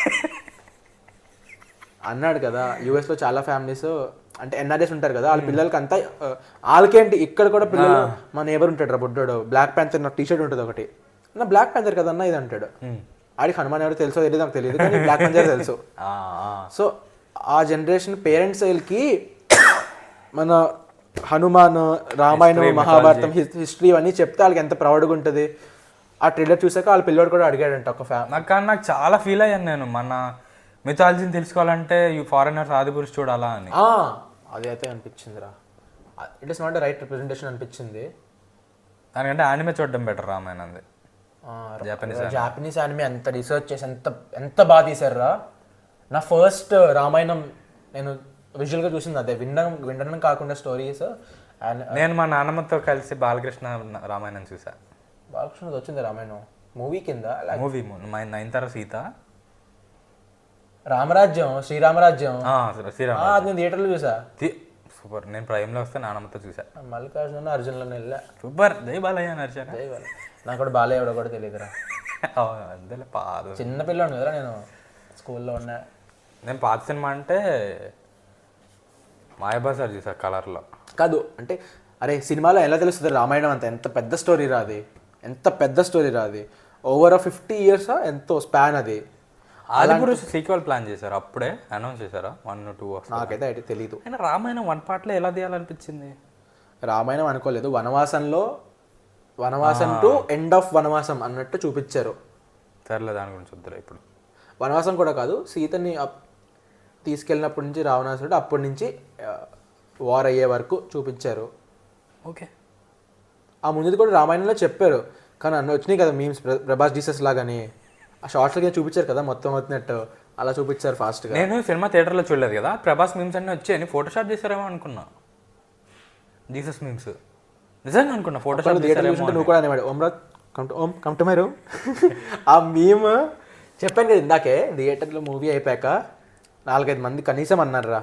అన్నాడు కదా, యూఎస్లో చాలా ఫ్యామిలీస్ అంటే ఎన్ఆర్ఎస్ ఉంటారు కదా, వాళ్ళ పిల్లలకి అంతా వాళ్ళకేంటి ఇక్కడ కూడా పిల్లలు. మా నేబర్ ఉంటాడు రా బుడ్డోడు, బ్లాక్ ప్యాంథర్ నాకు టీషర్ట్ ఉంటుంది ఒకటి, నా బ్లాక్ ప్యాంథర్ కదన్నా ఇది అంటాడు. ఆడికి హనుమాన్ ఎవరు తెలుసో తెలియదు నాకు తెలియదు, కానీ బ్లాక్ ప్యాంథర్ తెలుసు. సో ఆ జనరేషన్ పేరెంట్స్ వీళ్ళకి మన హనుమాన్, రామాయణం, మహాభారతం హిస్టరీ అన్నీ చెప్తే వాళ్ళకి ఎంత ప్రౌడ్గా ఉంటుంది. ఆ ట్రైలర్ చూసాక వాళ్ళ పిల్లోడు కూడా అడిగాడంట ఒక నాకు చాలా ఫీల్ అయ్యాను నేను, మన మిథాలజీని తెలుసుకోవాలంటే ఈ ఫారినర్స్ ఆది పురుష్ చూడాలా అని. అది అయితే అనిపించిందిరా, it is not right representation అనిపించింది. దానికంటే యానిమే చూడడం బెటర్ రామాయణంది. జాపనీస్ యానిమే ఎంత రీసెర్చ్ చేసి ఎంత బాగా తీసారురా. నా ఫస్ట్ రామాయణం నేను విజువల్గా చూసింది అదే, వినడం కాకుండా స్టోరీస్. నేను మా నాన్నమ్మతో కలిసి బాలకృష్ణ రామాయణం చూసా. బాలకృష్ణది వచ్చింది రామాయణం మూవీ కింద. మూవీ 9 సీత, రామరాజ్యం, శ్రీరామరాజ్యం, శ్రీరామ్ నేను థియేటర్లో చూసా. సూపర్. నేను ప్రైమ్లో వస్తే నాన్నమ్మతో చూసా. మల్లికార్జున అర్జున్లో వెళ్ళా. సూపర్. జై బాలయ్య నడిచాను. జై బాలయ్య. నాకు కూడా బాలయ్య ఎవడో కూడా తెలియదురా, అంతేలే పాదు చిన్న పిల్లోడు కదరా నేను, స్కూల్లో ఉన్నా. నేను పాత సినిమా అంటే మాయాబజార్ చూసా కలర్లో. కాదు అంటే అరే సినిమాలో ఎలా తెలుస్తుంది రామాయణం అంత ఎంత పెద్ద స్టోరీ రాది, ఎంత పెద్ద స్టోరీ రాది, ఓవర్ 50 years ఎంతో స్పాన్ అది. ఆది పురుష్ సీక్వెల్ ప్లాన్ చేశారు, అప్పుడే అనౌన్స్ చేశారా 1 or 2? నాకైతే అయితే తెలీదు. అయినా రామాయణం 1 part ఎలా తీయాలనిపించింది? రామాయణం అనుకోలేదు, వనవాసం టు ఎండ్ ఆఫ్ వనవాసం అన్నట్టు చూపించారు. సర్లే దాని గురించి వద్దులే ఇప్పుడు. వనవాసం కూడా కాదు, సీతని తీసుకెళ్ళినప్పటి నుంచి రావణాసురుడు అప్పటి నుంచి వార్ అయ్యే వరకు చూపించారు. ఓకే ఆ ముందుది కూడా రామాయణంలో చెప్పారు, కానీ అన్నీ వచ్చినాయి కదా మీమ్స్, ప్రభాస్ జీసస్ లాగాని ఆ షార్ట్స్లో చూపించారు కదా మొత్తం వచ్చినట్టు, అలా చూపించారు ఫాస్ట్గా. నేను సినిమా థియేటర్లో చూడలేదు కదా, ప్రభాస్ మీమ్స్ అన్నీ వచ్చాయని ఫోటోషాప్ చేశారేమో అనుకున్నా. జీసస్ మీమ్స్ నిజంగా అనుకున్నా ఫోటోషాప్ థియేటర్ చూస్తుంటే నువ్వు కూడా అనేవాడు Om Raj come to my room. ఆ మీమ్ చెప్పాను కదా ఇందాకే, థియేటర్లో మూవీ అయిపోయాక 4-5 మంది కనీసం అన్నారా,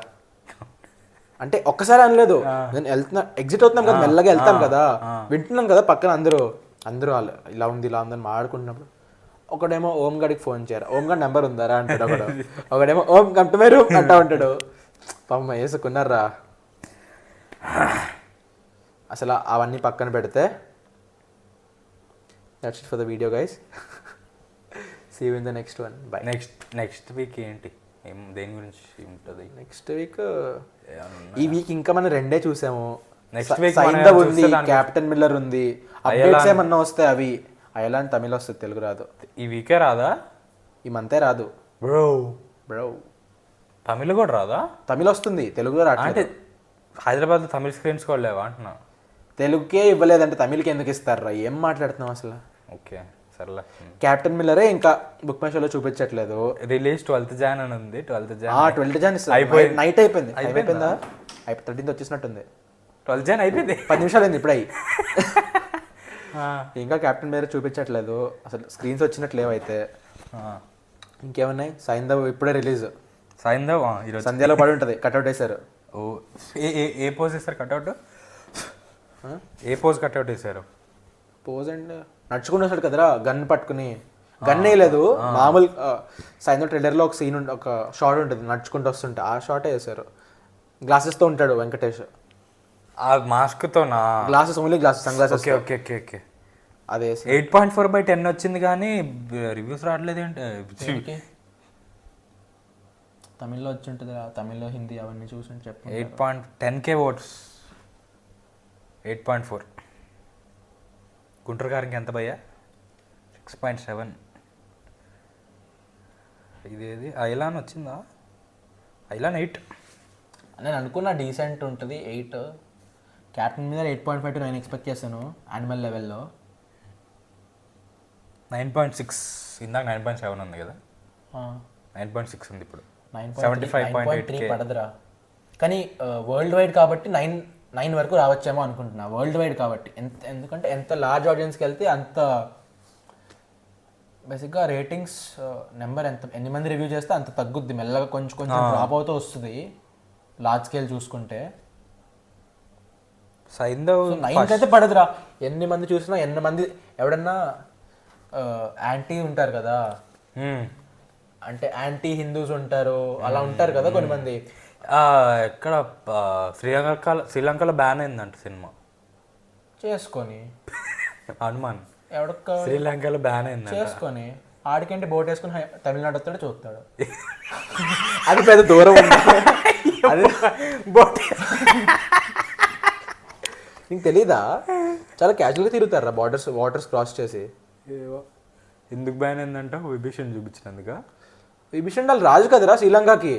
అంటే ఒక్కసారి అనలేదు, నేను వెళ్తున్నా ఎగ్జిట్ అవుతున్నాం కదా మెల్లగా వెళ్తాం కదా, వింటున్నాం కదా పక్కన అందరూ వాళ్ళు ఇలా ఉంది అని మాట్లాడుకుంటున్నప్పుడు ఒకడేమో ఓం గడికి ఫోన్ చేయరా, ఓం గడి నెంబర్ ఉందారా అంటాడు ఒకడేమో ఓం కమ్ టు మై రూమ్ అంటా ఉంటాడు. పాపం వేసుకున్నారా. అసలు అవన్నీ పక్కన పెడితే that's it for the video guys. See you in the next one. Bye. Next week ఏంటి, దేని గురించి ఉంటుంది? నెక్స్ట్ వీక్, ఈ వీక్ ఇంకా మనం 2 చూసాము. నెక్స్ట్ వీక్ సైంధవ్ ఉంది, క్యాప్టెన్ మిల్లర్ ఉంది. అప్డేట్స్ ఏమన్నా వస్తాయి అవి అయలా అని తమిళ వస్తుంది, తెలుగు రాదు. ఈ వీకే రాదా? ఈ మంతే రాదు బ్రో. తమిళ కూడా రాదా? తమిళ వస్తుంది, తెలుగులో రావట్లేదు. అంటే హైదరాబాద్లో తమిళ స్క్రీన్స్ కూడా లేవా అంటున్నా. తెలుగుకే ఇవ్వలేదంటే తమిళకి ఎందుకు ఇస్తారా, ఏం మాట్లాడుతున్నాం అసలు. ఓకే సర్లే. క్యాప్టెన్ మిల్లరే ఇంకా బుక్ మై షోలో చూపించట్లేదు. రిలీజ్ 12th Jan అని ఉంది. 12th Jan 12th Jan అయిపోయింది. నైట్ అయిపోయిందా 13th వచ్చేసినట్టుంది. 12th Jan అయిపోయింది, 10 నిమిషాలు అయింది ఇప్పుడు. ఇంకా క్యాప్టెన్ మిల్లర్ చూపించట్లేదు, అసలు స్క్రీన్స్ వచ్చినట్లు లేవైతే. ఇంకేమున్నాయి? సైంధవ్ ఇప్పుడే రిలీజ్. సైంధవ్ ఈరోజు సంధ్యలో పడి ఉంటుంది, కట్అవుట్ వేశారు. ఓ ఏ పోజ్ వేస్తారు కట్అవుట్? ఏ పోజ్ కట్అవుట్ వేసారు? పోజ్ అండ్ నడుచుకుంటూ వస్తాడు కదరా గన్ పట్టుకుని. గన్ వేయలేదు, మామూలు సైంధవ్ ట్రైలర్లో ఒక సీన్ ఒక షార్ట్ ఉంటుంది నడుచుకుంటూ వస్తుంటే, ఆ షార్టే వేశారు. గ్లాసెస్తో ఉంటాడు వెంకటేష్. ఆ మాస్క్తోనా? Glasses, only glasses, sun glasses. Okay అదే 8.4/10 వచ్చింది కానీ రివ్యూస్ రావట్లేదు ఏంటి? తమిళ్లో వచ్చి ఉంటుంది, తమిళ్లో హిందీ అవన్నీ చూసి చెప్పు. 10K votes, 8.4. గుంటూరు గారికి ఎంత భయ్యా? 6.7. ఇదేది ఐలాన్ వచ్చిందా? ఐలాన్ 8. నేను అనుకున్నా డీసెంట్ ఉంటుంది 8. క్యాప్టెన్ మీద 8.5 to 9 ఎక్స్పెక్ట్ చేశాను యానిమల్ లెవెల్లో. 9.6. ఇందాక 9.7 ఉంది కదా, 9.6 ఉంది ఇప్పుడు. 9.3 పడదురా. కానీ వరల్డ్ వైడ్ కాబట్టి 9 వరకు రావచ్చేమో అనుకుంటున్నా, వరల్డ్ వైడ్ కాబట్టి. ఎందుకంటే ఎంత లార్జ్ ఆడియన్స్కి వెళ్తే అంత బేసిక్గా రేటింగ్స్ నెంబర్ ఎన్ని మంది రివ్యూ చేస్తే అంత తగ్గుద్ది, మెల్లగా కొంచెం డ్రాప్ అవుతూ వస్తుంది లార్జ్ స్కేల్ చూసుకుంటే. సైంధవ్ 9 అయితే పడదురా. ఎన్ని మంది చూసినా, ఎన్ని మంది ఎవడన్నా యాంటీ ఉంటారు కదా, అంటే యాంటీ హిందూస్ ఉంటారు, అలా ఉంటారు కదా కొన్ని మంది. ఎక్కడ శ్రీలంకలో బ్యాన్ అయిందంట సినిమా చేసుకొని. హనుమాన్ ఎవడొక్క శ్రీలంకలో బ్యాన్ అయింది చేసుకొని, ఆడికంటే బోట్ వేసుకుని తమిళనాడు వస్తాడు చూస్తాడు. అది పెద్ద దూరం ఉంది. అది బోట్ నీకు తెలీదా? చాలా క్యాజువల్గా తిరుగుతారా వాటర్స్ క్రాస్ చేసి. ఎందుకు బ్యాన్ అయిందంట? విభీషణ్ చూపించినందుక. విభీషణ్ వాళ్ళు రాజు కదరా శ్రీలంకకి,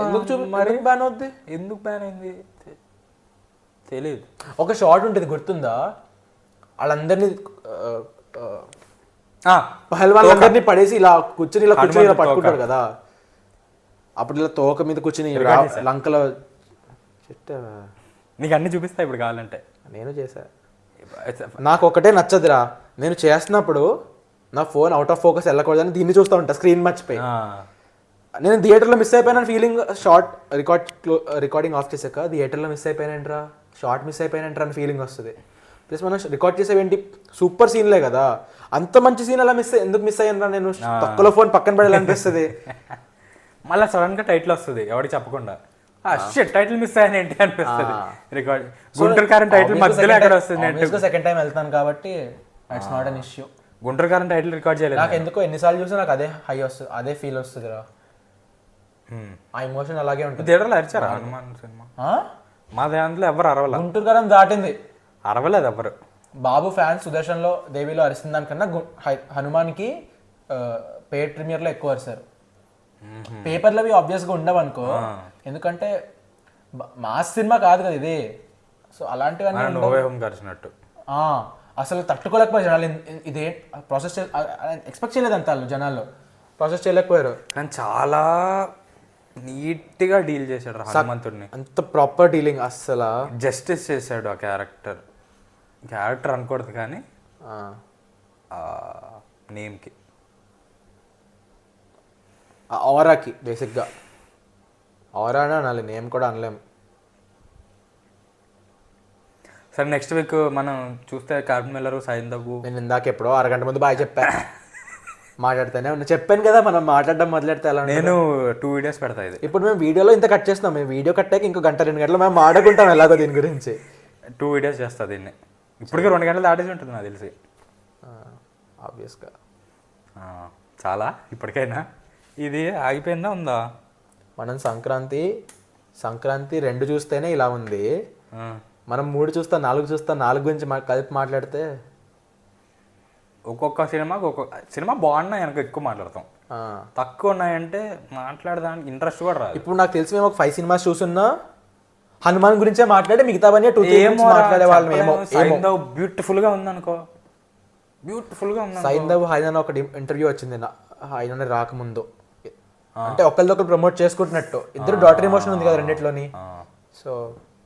ఎందుకు మరి బ్యాన్ అవుద్ది? ఎందుకు బ్యాన్ అయింది తెలియదు. ఒక షార్ట్ ఉంటుంది గుర్తుందా, వాళ్ళందరినీ పహల్వాన్లందరినీ పడేసి ఇలా కూర్చొని ఇలా పట్టుకుంటారు కదా, అప్పుడు ఇలా తోక మీద కూర్చొని లంకలో. నీకు అన్ని చూపిస్తా ఇప్పుడు కావాలంటే. నేను చేశా. నాకు ఒకటే నచ్చదురా, నేను చేస్తున్నప్పుడు నా ఫోన్ అవుట్ ఆఫ్ ఫోకస్ వెళ్ళకూడదని దీన్ని చూస్తూ ఉంటా, స్క్రీన్ మర్చిపోయి. నేను థియేటర్లో మిస్ అయిపోయినా ఫీలింగ్, రికార్డింగ్ ఆఫ్ చేసాక థియేటర్లో మిస్ అయిపోయినంట్రా, షార్ట్ మిస్ అయిపోయినంట్రా అని ఫీలింగ్ వస్తుంది. ప్లస్ మనం రికార్డ్ చేసేవేంటి సూపర్ సీన్లే కదా, అంత మంచి సీన్ అలా ఎందుకు మిస్ అయ్యానరా నేను, పక్కలో ఫోన్ పక్కన పడాలనిపిస్తుంది. మళ్ళీ సడన్గా టైటిల్ వస్తుంది ఎవరికి చెప్పకుండా, టైటిల్ మిస్ అయ్యాను ఏంటి అనిపిస్తుంది. రికార్డ్ గుంటూరు కారం టైటిల్ మధ్యలో ఎక్కడ వస్తుంది. సెకండ్ టైం వెళ్తాను కాబట్టి it's not an issue. Guntur కారం టైటిల్ రికార్డ్ చేయలేదు. నాకు ఎందుకో ఎన్నిసార్లు చూసినా నాకు అదే హై వస్తుంది, అదే ఫీల్ వస్తుంది రా. ఆ ఎమోషన్ అలాగే ఉంటుంది. థియేటర్లో అరిచారా హనుమాన్ సినిమా? మా దాంట్లో ఎవరు అరవలేదు. గుంటూరు కారం దాటింది, అరవలేదు ఎవరు. బాబు ఫ్యాన్స్ సుదర్శన్లో దేవిలో అరిసిన దానికన్నా హనుమాన్కి పేడ్ ప్రీమియర్లో ఎక్కువ అరిశారు. పేపర్లు అవి ఆబ్వియస్గా ఉండవు అనుకో, ఎందుకంటే మాస్ సినిమా కాదు కదా ఇది. సో అలాంటివన్నీ నోవే హోమ్ కలిసినట్టు అసలు తట్టుకోలేకపోయారు జనాలు. ఇదే ప్రాసెస్ ఎక్స్పెక్ట్ చేయలేదు అంత వాళ్ళు జనాలు ప్రాసెస్ చేయలేకపోయారు. కానీ చాలా నీట్గా డీల్ చేశాడు హనుమంతుడిని. అంత ప్రాపర్ డీలింగ్ అస్సలు జస్టిస్ చేశాడు ఆ క్యారెక్టర్ అనకూడదు కానీ నేమ్కి ఆరాకి బేసిక్గా ఆరానే అనాలి, నేమ్ కూడా అనలేం. సరే నెక్స్ట్ వీక్ మనం చూస్తే క్యాప్టెన్ మిల్లర్ సైందవు. నేను ఇందాక ఎప్పుడో అరగంట ముందు బాగా చెప్పా మాట్లాడితేనే చెప్పాను కదా మనం మాట్లాడడం మొదలెడితే అలా. నేను 2 వీడియోస్ పెడతా ఇది. ఇప్పుడు మేము వీడియోలో ఇంత కట్ చేస్తున్నాం, మేము వీడియో కట్టాక ఇంకో గంట 2 గంటలు మేము మాట్లాడుకుంటాం ఎలాగో దీని గురించి. 2 వీడియోస్ చేస్తా దీన్ని. ఇప్పటికే 2 గంటలు దాటేసి ఉంటుంది నాకు తెలిసి. ఆబ్వియస్గా చాలా ఇప్పటికైనా ఇది ఆగిపోయిందా ఉందా? మనం సంక్రాంతి 2 చూస్తేనే ఇలా ఉంది, మనం 3 చూస్తా 4 చూస్తా 4 గురించి కలిపి మాట్లాడితే ఒక్కొక్క సినిమా బాగున్నాయి అనుకో ఎక్కువ మాట్లాడతాం, తక్కువ ఉన్నాయంటే మాట్లాడదానికి ఇంట్రెస్ట్ కూడా రాదు. ఇప్పుడు నాకు తెలిసి మేము ఒక 5 సినిమాస్ చూసున్నా హనుమాన్ గురించే మాట్లాడి మిగతావన్నీ 2 మాట్లాడే వాళ్ళం. ఏమో బ్యూటిఫుల్గా ఉందనుకో, బ్యూటిఫుల్గా ఉంది. సైందవ్ హైనా ఒక ఇంటర్వ్యూ వచ్చింది హైనా రాకముందు, అంటే ఒకరిదొకరు ప్రమోట్ చేసుకుంటున్నట్టు. ఇద్దరు డాటర్ ఎమోషన్ ఉంది కదా రెండిట్లోని. సో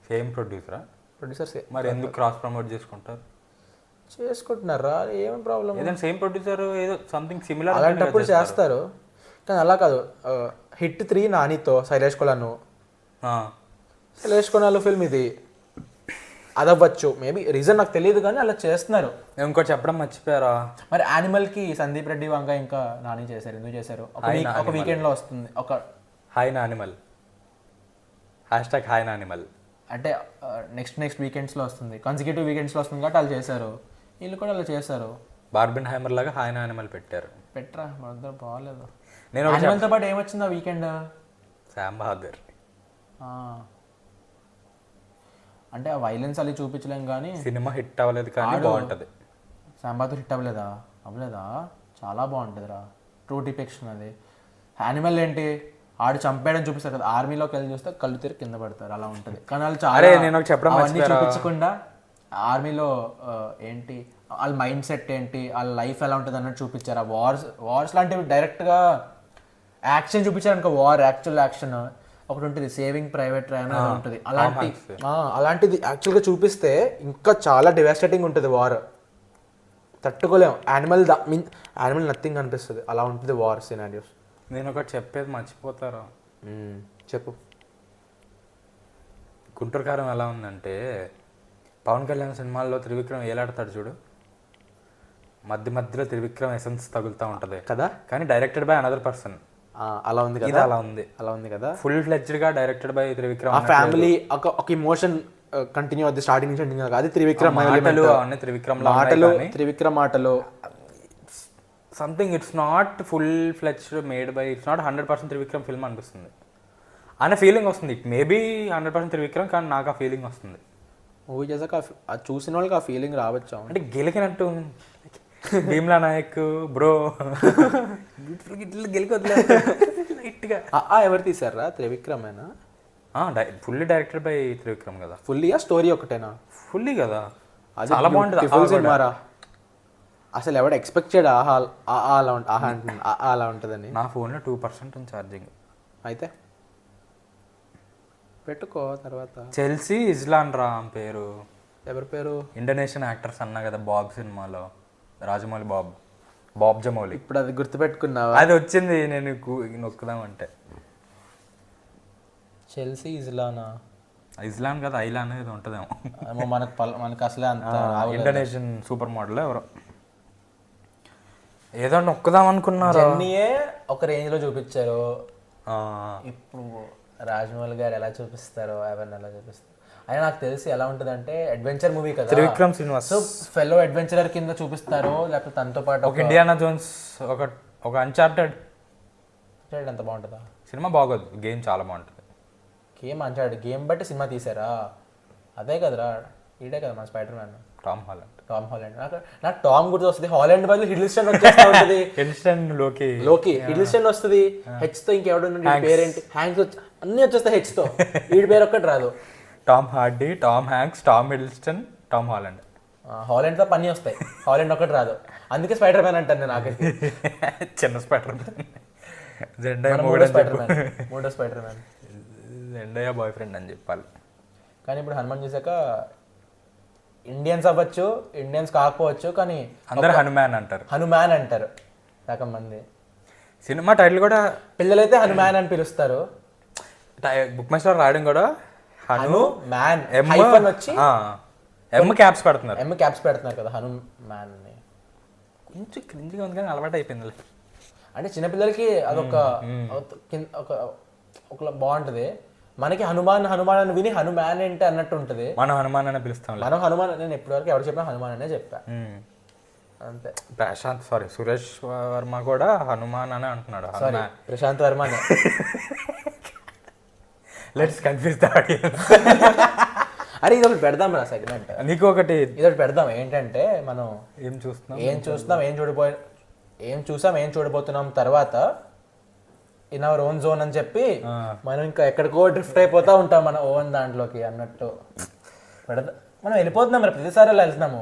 సేమ్ ప్రొడ్యూసర్స్ మరి ఎందుకు క్రాస్ ప్రమోట్ చేసుకుంటున్నారా? ఏం ప్రాబ్లం? ఏదైనా సేమ్ ప్రొడ్యూసర్ ఏదో సంథింగ్ సిమిలర్ అలాంటప్పుడు చేస్తారు, కానీ అలా కాదు. హిట్ 3 నానితో శైలేష్ కొనాలు ఫిల్మ్ ఇది అదవ్వచ్చు, మేబీ రీజన్ నాకు తెలియదు కానీ అలా చేస్తున్నారు. ఇంకోటి చెప్పడం మర్చిపోయారా, మరి యానిమల్కి సందీప్ రెడ్డి వంగ ఇంకా నాని చేశారు. ఎందుకు చేశారు? ఒక వీకెండ్లో వస్తుంది ఒక హాయ్ నానిమల్, #హాయ్ నానిమల్ అంటే నెక్స్ట్ వీకెండ్స్లో వస్తుంది, కన్సిక్యూటివ్ వీకెండ్స్లో వస్తుంది కాబట్టి వాళ్ళు చేశారు. వీళ్ళు కూడా అలా చేశారు. బార్బిన్ హైమర్ లాగా హాయ్ నానిమల్ పెట్టరా మన దగ్గర బాగాలేదు. నేను యానిమల్తో పాటు ఏమొచ్చింది ఆ వీకెండ్? శామ్ బహాదూర్. అంటే ఆ వైలెన్స్ అది చూపించలేం కానీ సినిమా హిట్ అవ్వలేదు కానీ బాగుంటుంది. శామ్ బహాదూర్ హిట్ అవ్వలేదా? చాలా బాగుంటుంది రా, ట్రూ డిపిక్షన్ అది. యానిమల్ ఏంటి, ఆడు చంపేయడం చూపిస్తారు కదా, ఆర్మీలోకి వెళ్ళి చూస్తే కళ్ళు తిరిగి కింద పడతారు, అలా ఉంటుంది. కానీ వాళ్ళు చాలా అవన్నీ చూపించకుండా ఆర్మీలో ఏంటి వాళ్ళ మైండ్ సెట్ ఏంటి, వాళ్ళ లైఫ్ ఎలా ఉంటుంది అన్నట్టు చూపించారు. ఆ వార్స్ లాంటివి డైరెక్ట్గా యాక్షన్ చూపించారు అనుకో, యాక్చువల్ యాక్షన్ ఒకటి ఉంటుంది, సేవింగ్ ప్రైవేట్ రయాన్ అనేది ఉంటుంది. అలాంటిది యాక్చువల్గా చూపిస్తే ఇంకా చాలా డివాస్టేటింగ్ ఉంటుంది వార్, తట్టుకోలేం. యానిమల్ నథింగ్ అనిపిస్తుంది, అలా ఉంటుంది వార్ సినారియోస్. నేను ఒకటి చెప్పేది మర్చిపోతారా? చెప్పు. గుంటూరు కారం ఎలా ఉందంటే, పవన్ కళ్యాణ్ సినిమాల్లో త్రివిక్రమ్ ఏలాడతాడు చూడు, మధ్యలో త్రివిక్రమ్ ఎసెన్స్ తగులుతూ ఉంటుంది కదా, కానీ డైరెక్టెడ్ బై అనదర్ పర్సన్. అలా ఉంది కదా, అలా ఉంది కదా, ఫుల్ ఫ్లెడ్జ్డ్ గా డైరెక్టెడ్ బై త్రివిక్రమ్. ఆ ఫ్యామిలీ ఒక ఇమోషన్ కంటిన్యూ అవుతుంది స్టార్టింగ్ నుంచి ఎండింగ్ దాకా. అది త్రివిక్రమ్ మాటలు something. It's not full fledged made by, it's not 100% Trivikram film అనిపిస్తుంది అనే ఫీలింగ్ వస్తుంది. మేబీ 100% త్రివిక్రమ్, కానీ నాకు ఆ ఫీలింగ్ వస్తుంది. మూవీ చేసాక చూసిన వాళ్ళకి ఆ ఫీలింగ్ రావచ్చు. అంటే గెలికినట్టు భీమ్లా నాయక్ బ్రో గెలికొద్దుగా. ఎవరు తీసారా? త్రివిక్రమేనా? ఫుల్లీ డైరెక్టెడ్ బై త్రివిక్రమ్ కదా. ఫుల్లీ స్టోరీ ఒకటేనా? ఫుల్లీ కదా, చాలా బాగుంటుంది ఫుల్ సినిమారా. అసలు ఎవడ ఎక్స్పెక్ట్ చేయడు అలా ఉంటుందని. నా ఫోన్లో 2% ఉంది ఛార్జింగ్. అయితే పెట్టుకో తర్వాత. చెల్సీ ఇజ్లాన్ రా పేరు. ఎవరి పేరు? ఇండోనేషియన్ యాక్టర్స్ అన్నా కదా బాబ్ సినిమాలో, రాజమౌళి బాబ్ జమౌలి. ఇప్పుడు అది గుర్తుపెట్టుకున్నావా? అది వచ్చింది నేను నొక్కుదామంటే. చెల్సీ ఇజ్లాన్ కదా, ఐలాన్ అనేది ఉంటుందేమో. మనకు అసలే అంత. ఇండోనేషియన్ సూపర్ మోడల్ ఎవరో ఏదో నొక్కుదాం అనుకున్నారు. జర్నీయే ఒక రేంజ్ లో చూపించారు. ఇప్పుడు రాజమౌళి గారు ఎలా చూపిస్తారో ఎవరిని ఎలా చూపిస్తారు అయినా నాకు తెలిసి ఎలా ఉంటుంది అంటే, అడ్వెంచర్ మూవీ కదా Trivikram Srinivas, so fellow adventurer కింద చూపిస్తారో లేకపోతే తనతో పాటు ఒక ఇండియానా జోన్స్, ఒక అన్చార్టెడ్. అంత బాగుంటుందా సినిమా? బాగోదు, గేమ్ చాలా బాగుంటుంది. గేమ్ అన్చార్టెడ్, గేమ్ బట్టి సినిమా తీసారా? అదే కదరా, ఈడే కదా మన స్పైడర్ మ్యాన్. Tom Holland. నాకు టామ్ గుర్తు వస్తుంది. హాలండ్ బదులు హిడ్లిస్టన్ వచ్చేస్తుంది. లోకి హిడ్లిస్టన్ వస్తుంది హెచ్ తో. ఇంకెవడు పేరేంటి? హ్యాంక్స్ అన్ని వచ్చేస్తాయి హెచ్ తో, వీడి పేరు ఒక్కటి రాదు. Tom Hardy, Tom Hanks, Tom Hiddleston, Tom Holland. హాలండ్తో పని వస్తాయి, హాలండ్ ఒకటి రాదు, అందుకే స్పైడర్ మ్యాన్ అంటాను నేను ఆఖరికి. చిన్న స్పైడర్ మన మూడో స్పైడర్ మ్యాన్ జెండయ్య బాయ్ ఫ్రెండ్ అని చెప్పాలి. కానీ ఇప్పుడు హనుమాన్ చూసాక ఇండియన్స్ అవ్వచ్చు, ఇండియన్స్ కాకపోవచ్చు, కానీ అందరు హనుమాన్ అంటారు సగం మంది. సినిమా టైటిల్ కూడా పిల్లలైతే హనుమాన్ అని పిలుస్తారు. బుక్ మై స్టోర్ రాయడం కూడా హను మ్యాన్ హైఫన్ వచ్చి ఎమ్ క్యాప్స్ పెడుతున్నారు. ఎమ్ క్యాప్స్ పెడుతున్నారు కదా హనుమాన్ అని. కొంచెం క్రింజిగా ఉంది కానీ అలవాటు అయిపోయింది. అంటే చిన్నపిల్లలకి అదొక ఒక బాగుంటుంది. మనకి హనుమాన్ అని విని హనుమాన్ ఏంటి అన్నట్టు ఉంటుంది. మనం హనుమాన్ అనే పిలుస్తాం. మనం హనుమాన్, నేను ఎప్పటివరకు ఎవరు చెప్పినా హనుమాన్ అనే చెప్పా అంతే. సురేష్ వర్మ కూడా హనుమాన్ అనే అంటున్నాడు. Prashanth Varma let's confuse the audience. అరే ఇది ఒకటి పెడదాం రా సెగ్మెంట్. నీకు ఒకటి ఇదొకటి పెడదాం. ఏంటంటే మనం ఏం చూస్తున్నాం, ఏం చూడబోతున్నాం తర్వాత ఇన్ అవర్ ఓన్ జోన్ అని చెప్పి మనం ఇంకా ఎక్కడికో డ్రిఫ్ట్ అయిపోతా ఉంటాం మన ఓన్ దాంట్లోకి అన్నట్టు పెడదాం. మనం వెళ్ళిపోతున్నాం మరి, ప్రతిసారి అలా వెళ్తున్నాము.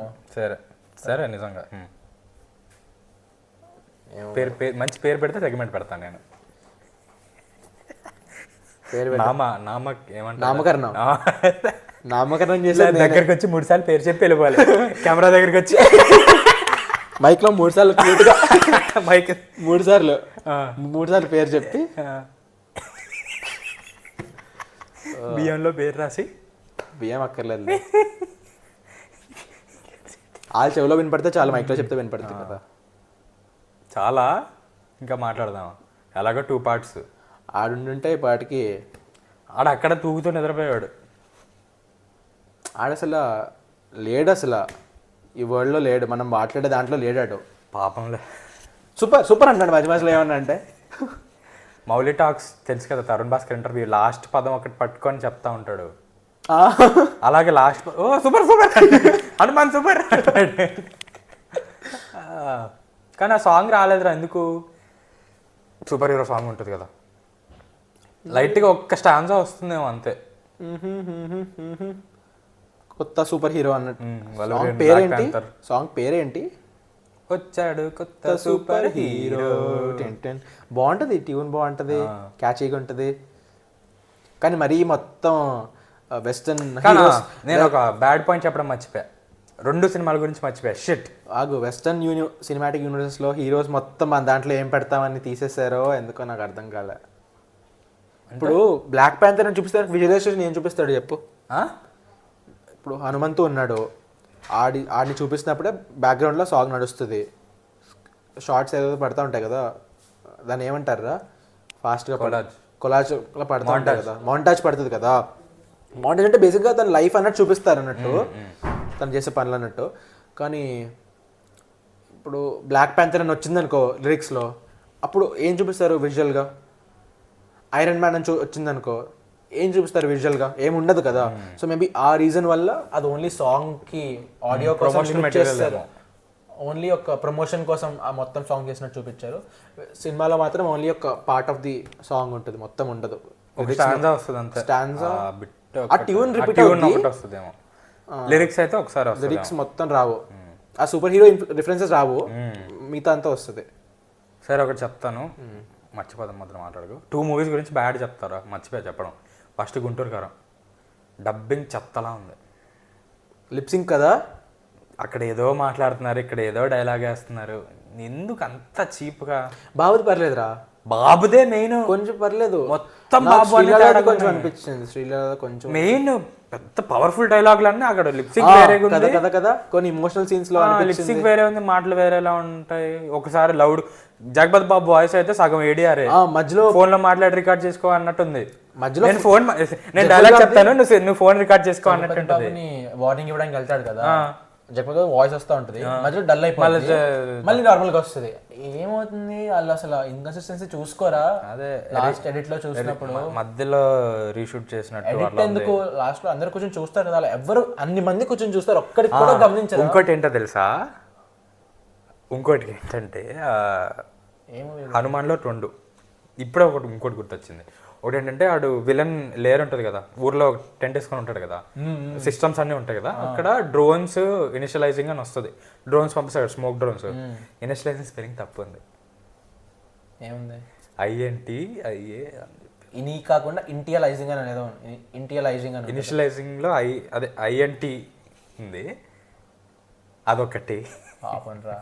సరే నిజంగా పేరు మంచి పేరు పెడితే సెగ్మెంట్ పెడతాను నేను. నామకరణం చేసి దగ్గరికి వచ్చి 3 సార్లు పేరు చెప్పి వెళ్ళిపోవాలి. కెమెరా దగ్గరికి వచ్చి మైక్ లో 3 సార్లు మైక్ 3 సార్లు పేరు చెప్పి బియ్యంలో పేరు రాసి, బియ్యం అక్కర్లేదు వాళ్ళ చెవిలో వినపడితే చాలా, మైక్లో చెప్తే వినపడుతుంది కదా. చాలా ఇంకా మాట్లాడదాం. ఎలాగో 2 పార్ట్స్. ఆడుంటే పాటికి అక్కడ తూగుతూ నిద్రపోయాడు. అసలు లేడు, అసలు ఈ వరల్డ్లో లేడు, మనం మాట్లాడే దాంట్లో లేడాడు. పాపంలే. సూపర్ అంటాడు మధ్య మధ్యలో ఏమన్నా అంటే. మౌలి టాక్స్ తెలుసు కదా, తరుణ్ భాస్కర్ ఇంటర్వ్యూ లాస్ట్ పదం ఒకటి పట్టుకొని చెప్తా ఉంటాడు. అలాగే లాస్ట్ సూపర్ హనుమాన్ సూపర్. కానీ ఆ సాంగ్ రాలేదురా, ఎందుకు? సూపర్ హీరో సాంగ్ ఉంటుంది కదా, లైట్గా ఒక్క స్టాన్జా వస్తుందేమో అంతే. కొత్త సూపర్ హీరో అన్నట్టు. సాంగ్ పేరేంటి? వచ్చాడు కొత్త సూపర్ హీరో. బాగుంటుంది, ట్యూన్ బాగుంటుంది, క్యాచీగా ఉంటుంది. కానీ మరీ మొత్తం వెస్టర్న్. నేను ఒక బ్యాడ్ పాయింట్ చెప్పడం మర్చిపోయా, 2 సినిమాల గురించి మర్చిపోయా. షిట్ ఆగు. వెస్టర్న్ సినిమాటిక్ యూనివర్సెస్లో హీరోస్ మొత్తం మన దాంట్లో ఏం పెడతామని తీసేసారో ఎందుకో నాకు అర్థం కాలే. ఇప్పుడు బ్లాక్ ప్యాంథర్ అని చూపిస్తారు, విజువలైజేషన్ ఏం చూపిస్తాడు చెప్పు? ఇప్పుడు హనుమంతు ఉన్నాడు, ఆడిని చూపిస్తున్నప్పుడే బ్యాక్గ్రౌండ్లో సాంగ్ నడుస్తుంది, షార్ట్స్ ఏదో పడతా ఉంటాయి కదా, దాన్ని ఏమంటారా? ఫాస్ట్గా కొలాజ్లో పడతా ఉంటాయి కదా, మౌంటాజ్ పడుతుంది కదా. మౌంటాజ్ అంటే బేసిక్గా తన లైఫ్ అన్నట్టు చూపిస్తారు అన్నట్టు, తను చేసే పనులు అన్నట్టు. కానీ ఇప్పుడు బ్లాక్ ప్యాంథర్ అని వచ్చిందనుకో లిరిక్స్లో, అప్పుడు ఏం చూపిస్తారు విజువల్గా? ఐరన్ మ్యాన్ అని వచ్చిందనుకో ఏం చూపిస్తారు విజువల్గా? ఏమి ఉండదు కదా. సో మేబీ ఆ రీజన్ వల్ల అది ఓన్లీ సాంగ్కి ఆడియో కోసం చేస్తారు, ఓన్లీ ఒక ప్రమోషన్ కోసం ఆ మొత్తం సాంగ్ చేసినట్టు చూపించారు. సినిమాలో మాత్రం ఓన్లీ ఒక పార్ట్ ఆఫ్ ది సాంగ్ ఉంటుంది, మొత్తం ఉండదు. ఆ ట్యూన్ రిపీట్ వస్తుందేమో, లిరిక్స్ అయితే ఒకసారి లిరిక్స్ మొత్తం రావు, ఆ సూపర్ హీరో రిఫరెన్సెస్ రావు, మిగతా అంతా వస్తుంది. సరే ఒకటి చెప్తాను, మర్చిపోదాం మాత్రం మాట్లాడుకో. 2 మూవీస్ గురించి బ్యాడ్ చెప్తారా, మర్చిపోయా చెప్పడం. ఫస్ట్ గుంటూరు కారం డబ్బింగ్ చెత్తలా ఉంది. లిప్సింగ్ కదా, అక్కడ ఏదో మాట్లాడుతున్నారు, ఇక్కడ ఏదో డైలాగ్ వేస్తున్నారు. ఎందుకు అంత చీప్గా? బాబుది పర్లేదురా, బాబుదే మెయిన్, కొంచెం పర్లేదు, మొత్తం బాబు కొంచెం అనిపించింది. శ్రీలీల కొంచెం మెయిన్ పెద్ద పవర్ఫుల్ డైలాగులు అన్నీ అక్కడ లిప్సింగ్ వేరే కదా కదా, కొన్ని ఇమోషనల్ సీన్స్ లో లిప్సింగ్ వేరే ఉంది, మాటలు వేరేలా ఉంటాయి. ఒకసారి లౌడ్ జగపతి బాబు వాయిస్ అయితే సగం ఏడిఆర్, మధ్యలో ఫోన్ లో మాట్లాడి రికార్డ్ చేసుకో అన్నట్టుంది. మధ్యలో నేను డైలాగ్ చెప్తాను, నువ్వు ఫోన్ రికార్డ్ చేసుకో అన్నట్టుంటుంది. వార్నింగ్ ఇవ్వడానికి వెళ్తాడు కదా, జగపతి వాయిస్ వస్తూ ఉంటుంది, మధ్యలో డల్ అయిపోతుంది, మళ్ళీ నార్మల్ గా వస్తుంది. ఏమవుతుంది వాళ్ళు అసలు ఇన్కన్సిస్టెన్సీ చూసుకోరా? అదే లాస్ట్ ఎడిట్ లో చూసినప్పుడు మధ్యలో రీషూట్ చేసినట్టు. ఎడిట్ ఎందుకు, లాస్ట్ లో అందరు కూర్చొని చూస్తారు కదా, ఎవరు అన్ని మంది కూర్చొని చూస్తారు, ఒక్కడికి కూడా గమనించారు. ఇంకోటి ఏంటో తెలుసా, ఇంకోటి ఏంటంటే హనుమాన్లో 2, ఇప్పుడే ఇంకోటి గుర్తొచ్చింది. ఒకటి ఏంటంటే ఆడు విలన్ లేయర్ ఉంటుంది కదా, ఊర్లో టెంట్ వేసుకొని ఉంటాడు కదా, సిస్టమ్స్ అన్నీ ఉంటాయి కదా, అక్కడ డ్రోన్స్ ఇనిషియలైజింగ్ అని వస్తుంది. డ్రోన్స్ పంపిస్తాడు, స్మోక్ డ్రోన్స్. ఇనిషియలైజింగ్ స్పెల్లింగ్ తప్పు ఉంది, ఏముంది ఐఎన్టీ ఐఏ. ఇని కాకుండా ఇంటియలైజింగ్ అని ఏదో ఇంటియలైజింగ్ అని. ఇనిషియలైజింగ్లో అదే ఐఎన్టీ ఉంది, అదొకటి. పాపంరా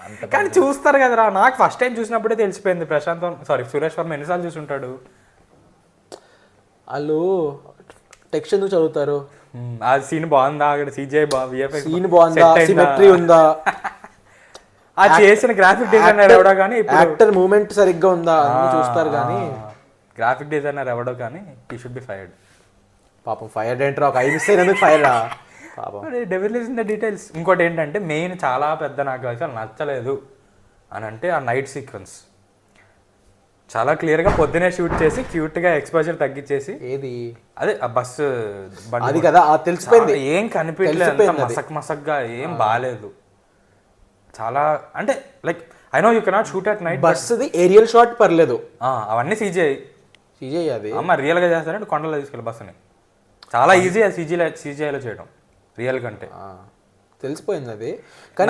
అంత కానీ చూస్తారు కదరా, నాకు ఫస్ట్ టైం చూసినప్పుడే తెలిసిపోయింది. సురేష్ వర్మ ఎన్నిసార్లు చూసుంటాడు. వాళ్ళు టెక్స్ట్ ఎందుకు చదువుతారు? ఆ సీన్ బాగుందా, అక్కడ CGI విఎఫ్ఎక్స్ సీన్ బాగుందా, సిమెట్రీ ఉందా, ఆ చేసిన గ్రాఫిక్ డిజైనర్ ఎవడో కానీ, యాక్టర్ మూమెంట్ సరిగ్గా ఉందా అన్ని చూస్తారు. కానీ గ్రాఫిక్ డిజైనర్ ఎవడో కానీ ఈ షుడ్ బి ఫైర్డ్. పాపం ఫైర్ ఏంటరా, ఒక 5 మిస్ అయినందుకు ఫైర్ రా పాపం. Devil is in the details. ఇంకోటి ఏంటంటే మెయిన్ చాలా పెద్ద నాకు అసలు నచ్చలేదు అని అంటే ఆ నైట్ సీక్వెన్స్ చాలా క్లియర్గా పొద్దునే షూట్ చేసి క్యూట్గా ఎక్స్పోజర్ తగ్గించేసి, ఏది అదే ఆ బస్సు అది కదా, తెలిసిపోయింది. ఏం కనిపించలేదు, మసక్గా ఏం బాగాలేదు చాలా. అంటే like I know you cannot shoot at night, బస్సుది ఏరియల్ షాట్ పర్లేదు, అవన్నీ CGI అది అమ్మ రియల్గా చేస్తారంటే కొండలో తీసుకెళ్ళి బస్సుని. చాలా ఈజీ అది CGIలో చేయడం రియల్ కంటే. తెలిసిపోయింది అది.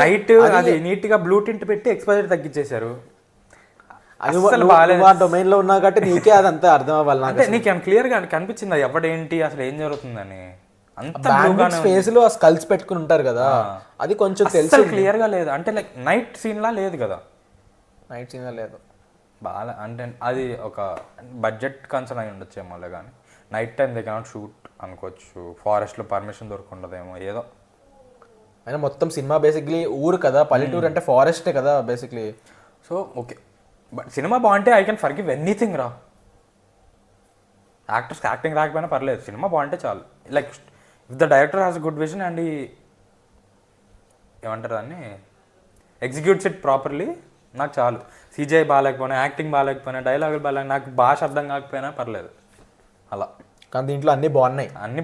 నైట్ అది నీట్గా బ్లూ టింట్ పెట్టి ఎక్స్పోజర్ తగ్గించేశారు. డొమైన్ లో ఉన్నా కాబట్టి నీకే అదంతా అర్థం అవ్వాలి. అంటే నీకు క్లియర్గా కనిపించింది ఎవడేంటి అసలు ఏం జరుగుతుందని. అంత ఫేస్ లో స్కల్స్ పెట్టుకుని ఉంటారు కదా, అది కొంచెం తెలుసు క్లియర్ గా లేదు. అంటే లైక్ నైట్ సీన్ లా లేదు కదా, నైట్ సీన్ లేదు బాగా. అంటే అది ఒక బడ్జెట్ కన్సర్న్ అయి ఉండొచ్చు ఏమో, కానీ night time they cannot shoot అనుకోవచ్చు. ఫారెస్ట్ లో పర్మిషన్ దొరకుండదేమో ఏదో. అయినా మొత్తం సినిమా బేసిక్లీ ఊరు కదా, పల్లెటూరు అంటే ఫారెస్టే కదా basically. So okay, but cinema బాగుంటే ఐ కెన్ ఫర్గివ్ ఎనీథింగ్ రా. యాక్టర్స్ యాక్టింగ్ రాకపోయినా పర్లేదు, సినిమా బాగుంటే చాలు. Like if the director has good vision and ఏమంటారు దాన్ని ఎగ్జిక్యూట్స్ ఇట్ ప్రాపర్లీ, నాకు చాలు. CGI బాగాలేకపోయినా, యాక్టింగ్ బాగాలేకపోయినా, డైలాగులు బాగాలేక, నాకు భాష అర్థం కాకపోయినా పర్లేదు అలా. కానీ దీంట్లో అన్నీ బాగున్నాయి, అన్నీ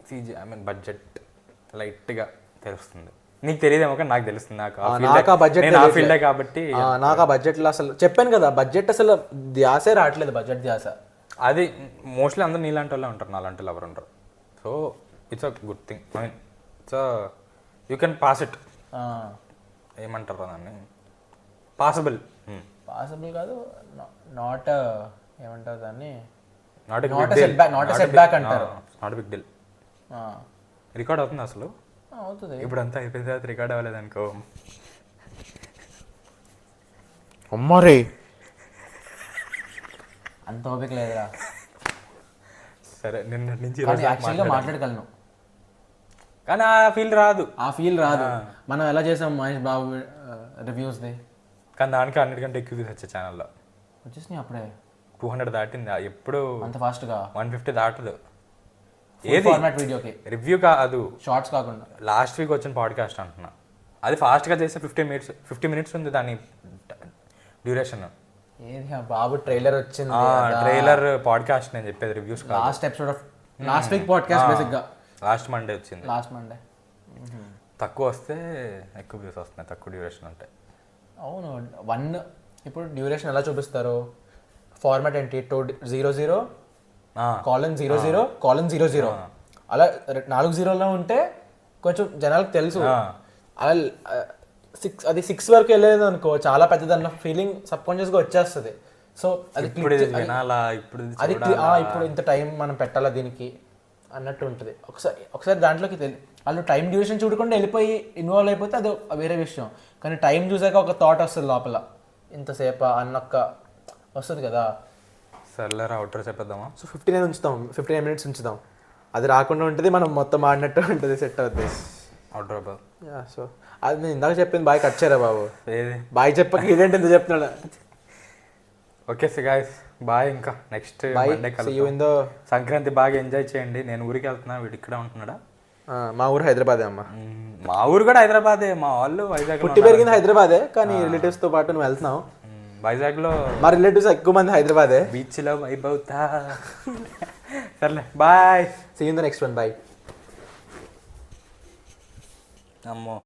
CGI ఐ మీన్ బడ్జెట్ లైట్గా తెలుస్తుంది. నీకు తెలియదేమో కానీ నాకు తెలుస్తుంది. నాకు ఆ ఫీల్డే కాబట్టి నాకు ఆ బడ్జెట్లో అసలు చెప్పాను కదా, బడ్జెట్ అసలు ధ్యాసే రావట్లేదు, బడ్జెట్ ధ్యాస. అది మోస్ట్లీ అందరూ నీలాంటి వాళ్ళే ఉంటారు, నాలాంటి వాళ్ళు ఎవరు ఉంటారు. So it's a good thing. I mean it's you can pass it. ఏమంటారు దాన్ని, పాసిబుల్ కాదు, నాట్ ఏమంటారు దాన్ని, నాట్ సెట్ బ్యాక్ అంటారు. Not big deal. రికార్డ్ అవుతుంది అసలు, అవుతుంది. ఇప్పుడు అంతా అయిపోయిన తర్వాత రికార్డ్ అవ్వలేదు అనుకో, అమ్మారే అంత ఓపిక లేదురా. సరే నిన్న నుంచి యాక్చువల్గా మాట్లాడగలను, కానీ ఆ ఫీల్ రాదు. మనం ఎలా చేసాం మహేష్ బాబు రివ్యూస్ది, కానీ దానికి అన్నిటికంటే ఎక్కువ వ్యూస్ వచ్చాయి ఛానల్లో. వచ్చేసినాయి అప్పుడే 200 దాటింది. ఎప్పుడు అంత ఫాస్ట్గా 150 దాటదు. ఏది ఫార్మాట్ వీడియోకి రివ్యూ కాదు, షార్ట్స్ కాకుండా లాస్ట్ వీక్ వచ్చిన పాడ్కాస్ట్ అంటున్నా. అది ఫాస్ట్గా చేస్తే 50 మినిట్స్ ఉంది దాని డ్యూరేషన్. ఏది బాబు ట్రైలర్ వచ్చింది, ట్రైలర్ పాడ్కాస్ట్ నేను చెప్పేది, రివ్యూస్ కాదు. Last episode of last week podcast బేసిక్గా లాస్ట్ మండే వచ్చింది. లాస్ట్ మండే తక్కువ వస్తే ఎక్కువ వ్యూస్ వస్తున్నాయి, తక్కువ డ్యూరేషన్ ఉంటాయి. అవును. ఇప్పుడు డ్యూరేషన్ ఎలా చూపిస్తారు, ఫార్మాట్ ఏంటి, 2:00:00:00:00 అలా 4 జీరోలో ఉంటే కొంచెం జనాలకు తెలుసు. అలా 6 వరకు వెళ్ళలేదు అనుకో, చాలా పెద్దదన్న ఫీలింగ్ సబ్కాన్షియస్గా వచ్చేస్తుంది. సో అది ఇప్పుడు ఇంత టైం మనం పెట్టాలా దీనికి అన్నట్టు ఉంటుంది. ఒకసారి దాంట్లోకి వాళ్ళు టైం డ్యూరేషన్ చూడకుండా వెళ్ళిపోయి ఇన్వాల్వ్ అయిపోతే అది వేరే విషయం. కానీ టైం చూసాక ఒక థాట్ వస్తుంది లోపల, ఇంతసేపా అన్నొక్క వస్తుంది కదా. సర్లేరా అవుటర్ చెప్పేద్దామా? సో 59 మినిట్స్ ఉంచుదాం. అది రాకుండా ఉంటుంది, మనం మొత్తం ఆడినట్టు ఉంటుంది, సెట్ అవుతుంది అవుటర్ బాబు. సో అది నేను ఇందాక చెప్పింది బాయ్ కట్ చేయరా బాబు. ఏది బాయ్ చెప్పక ఇదేంటి ఎంత చెప్తున్నాడు. Okay so guys bye. ఇంకా నెక్స్ట్ సంక్రాంతి బాగా ఎంజాయ్ చేయండి. నేను ఊరికి వెళ్తున్నా, వీడు ఇక్కడ ఉంటున్నాడా? మా ఊరు హైదరాబాదే అమ్మ. మా ఊరు కూడా హైదరాబాదే, మా వాళ్ళు వైజాగ్ పుట్టి పెరిగింది హైదరాబాదే, కానీ రిలేటివ్స్ తో పాటు నువ్వు వెళ్తున్నావు. వైజాగ్ లో మా రిలేటివ్స్ ఎక్కువ మంది హైదరాబాదే. బీచ్ లో వైబ్ అవుతా. సర్లే bye, see you in the next one. Bye. అమ్మో.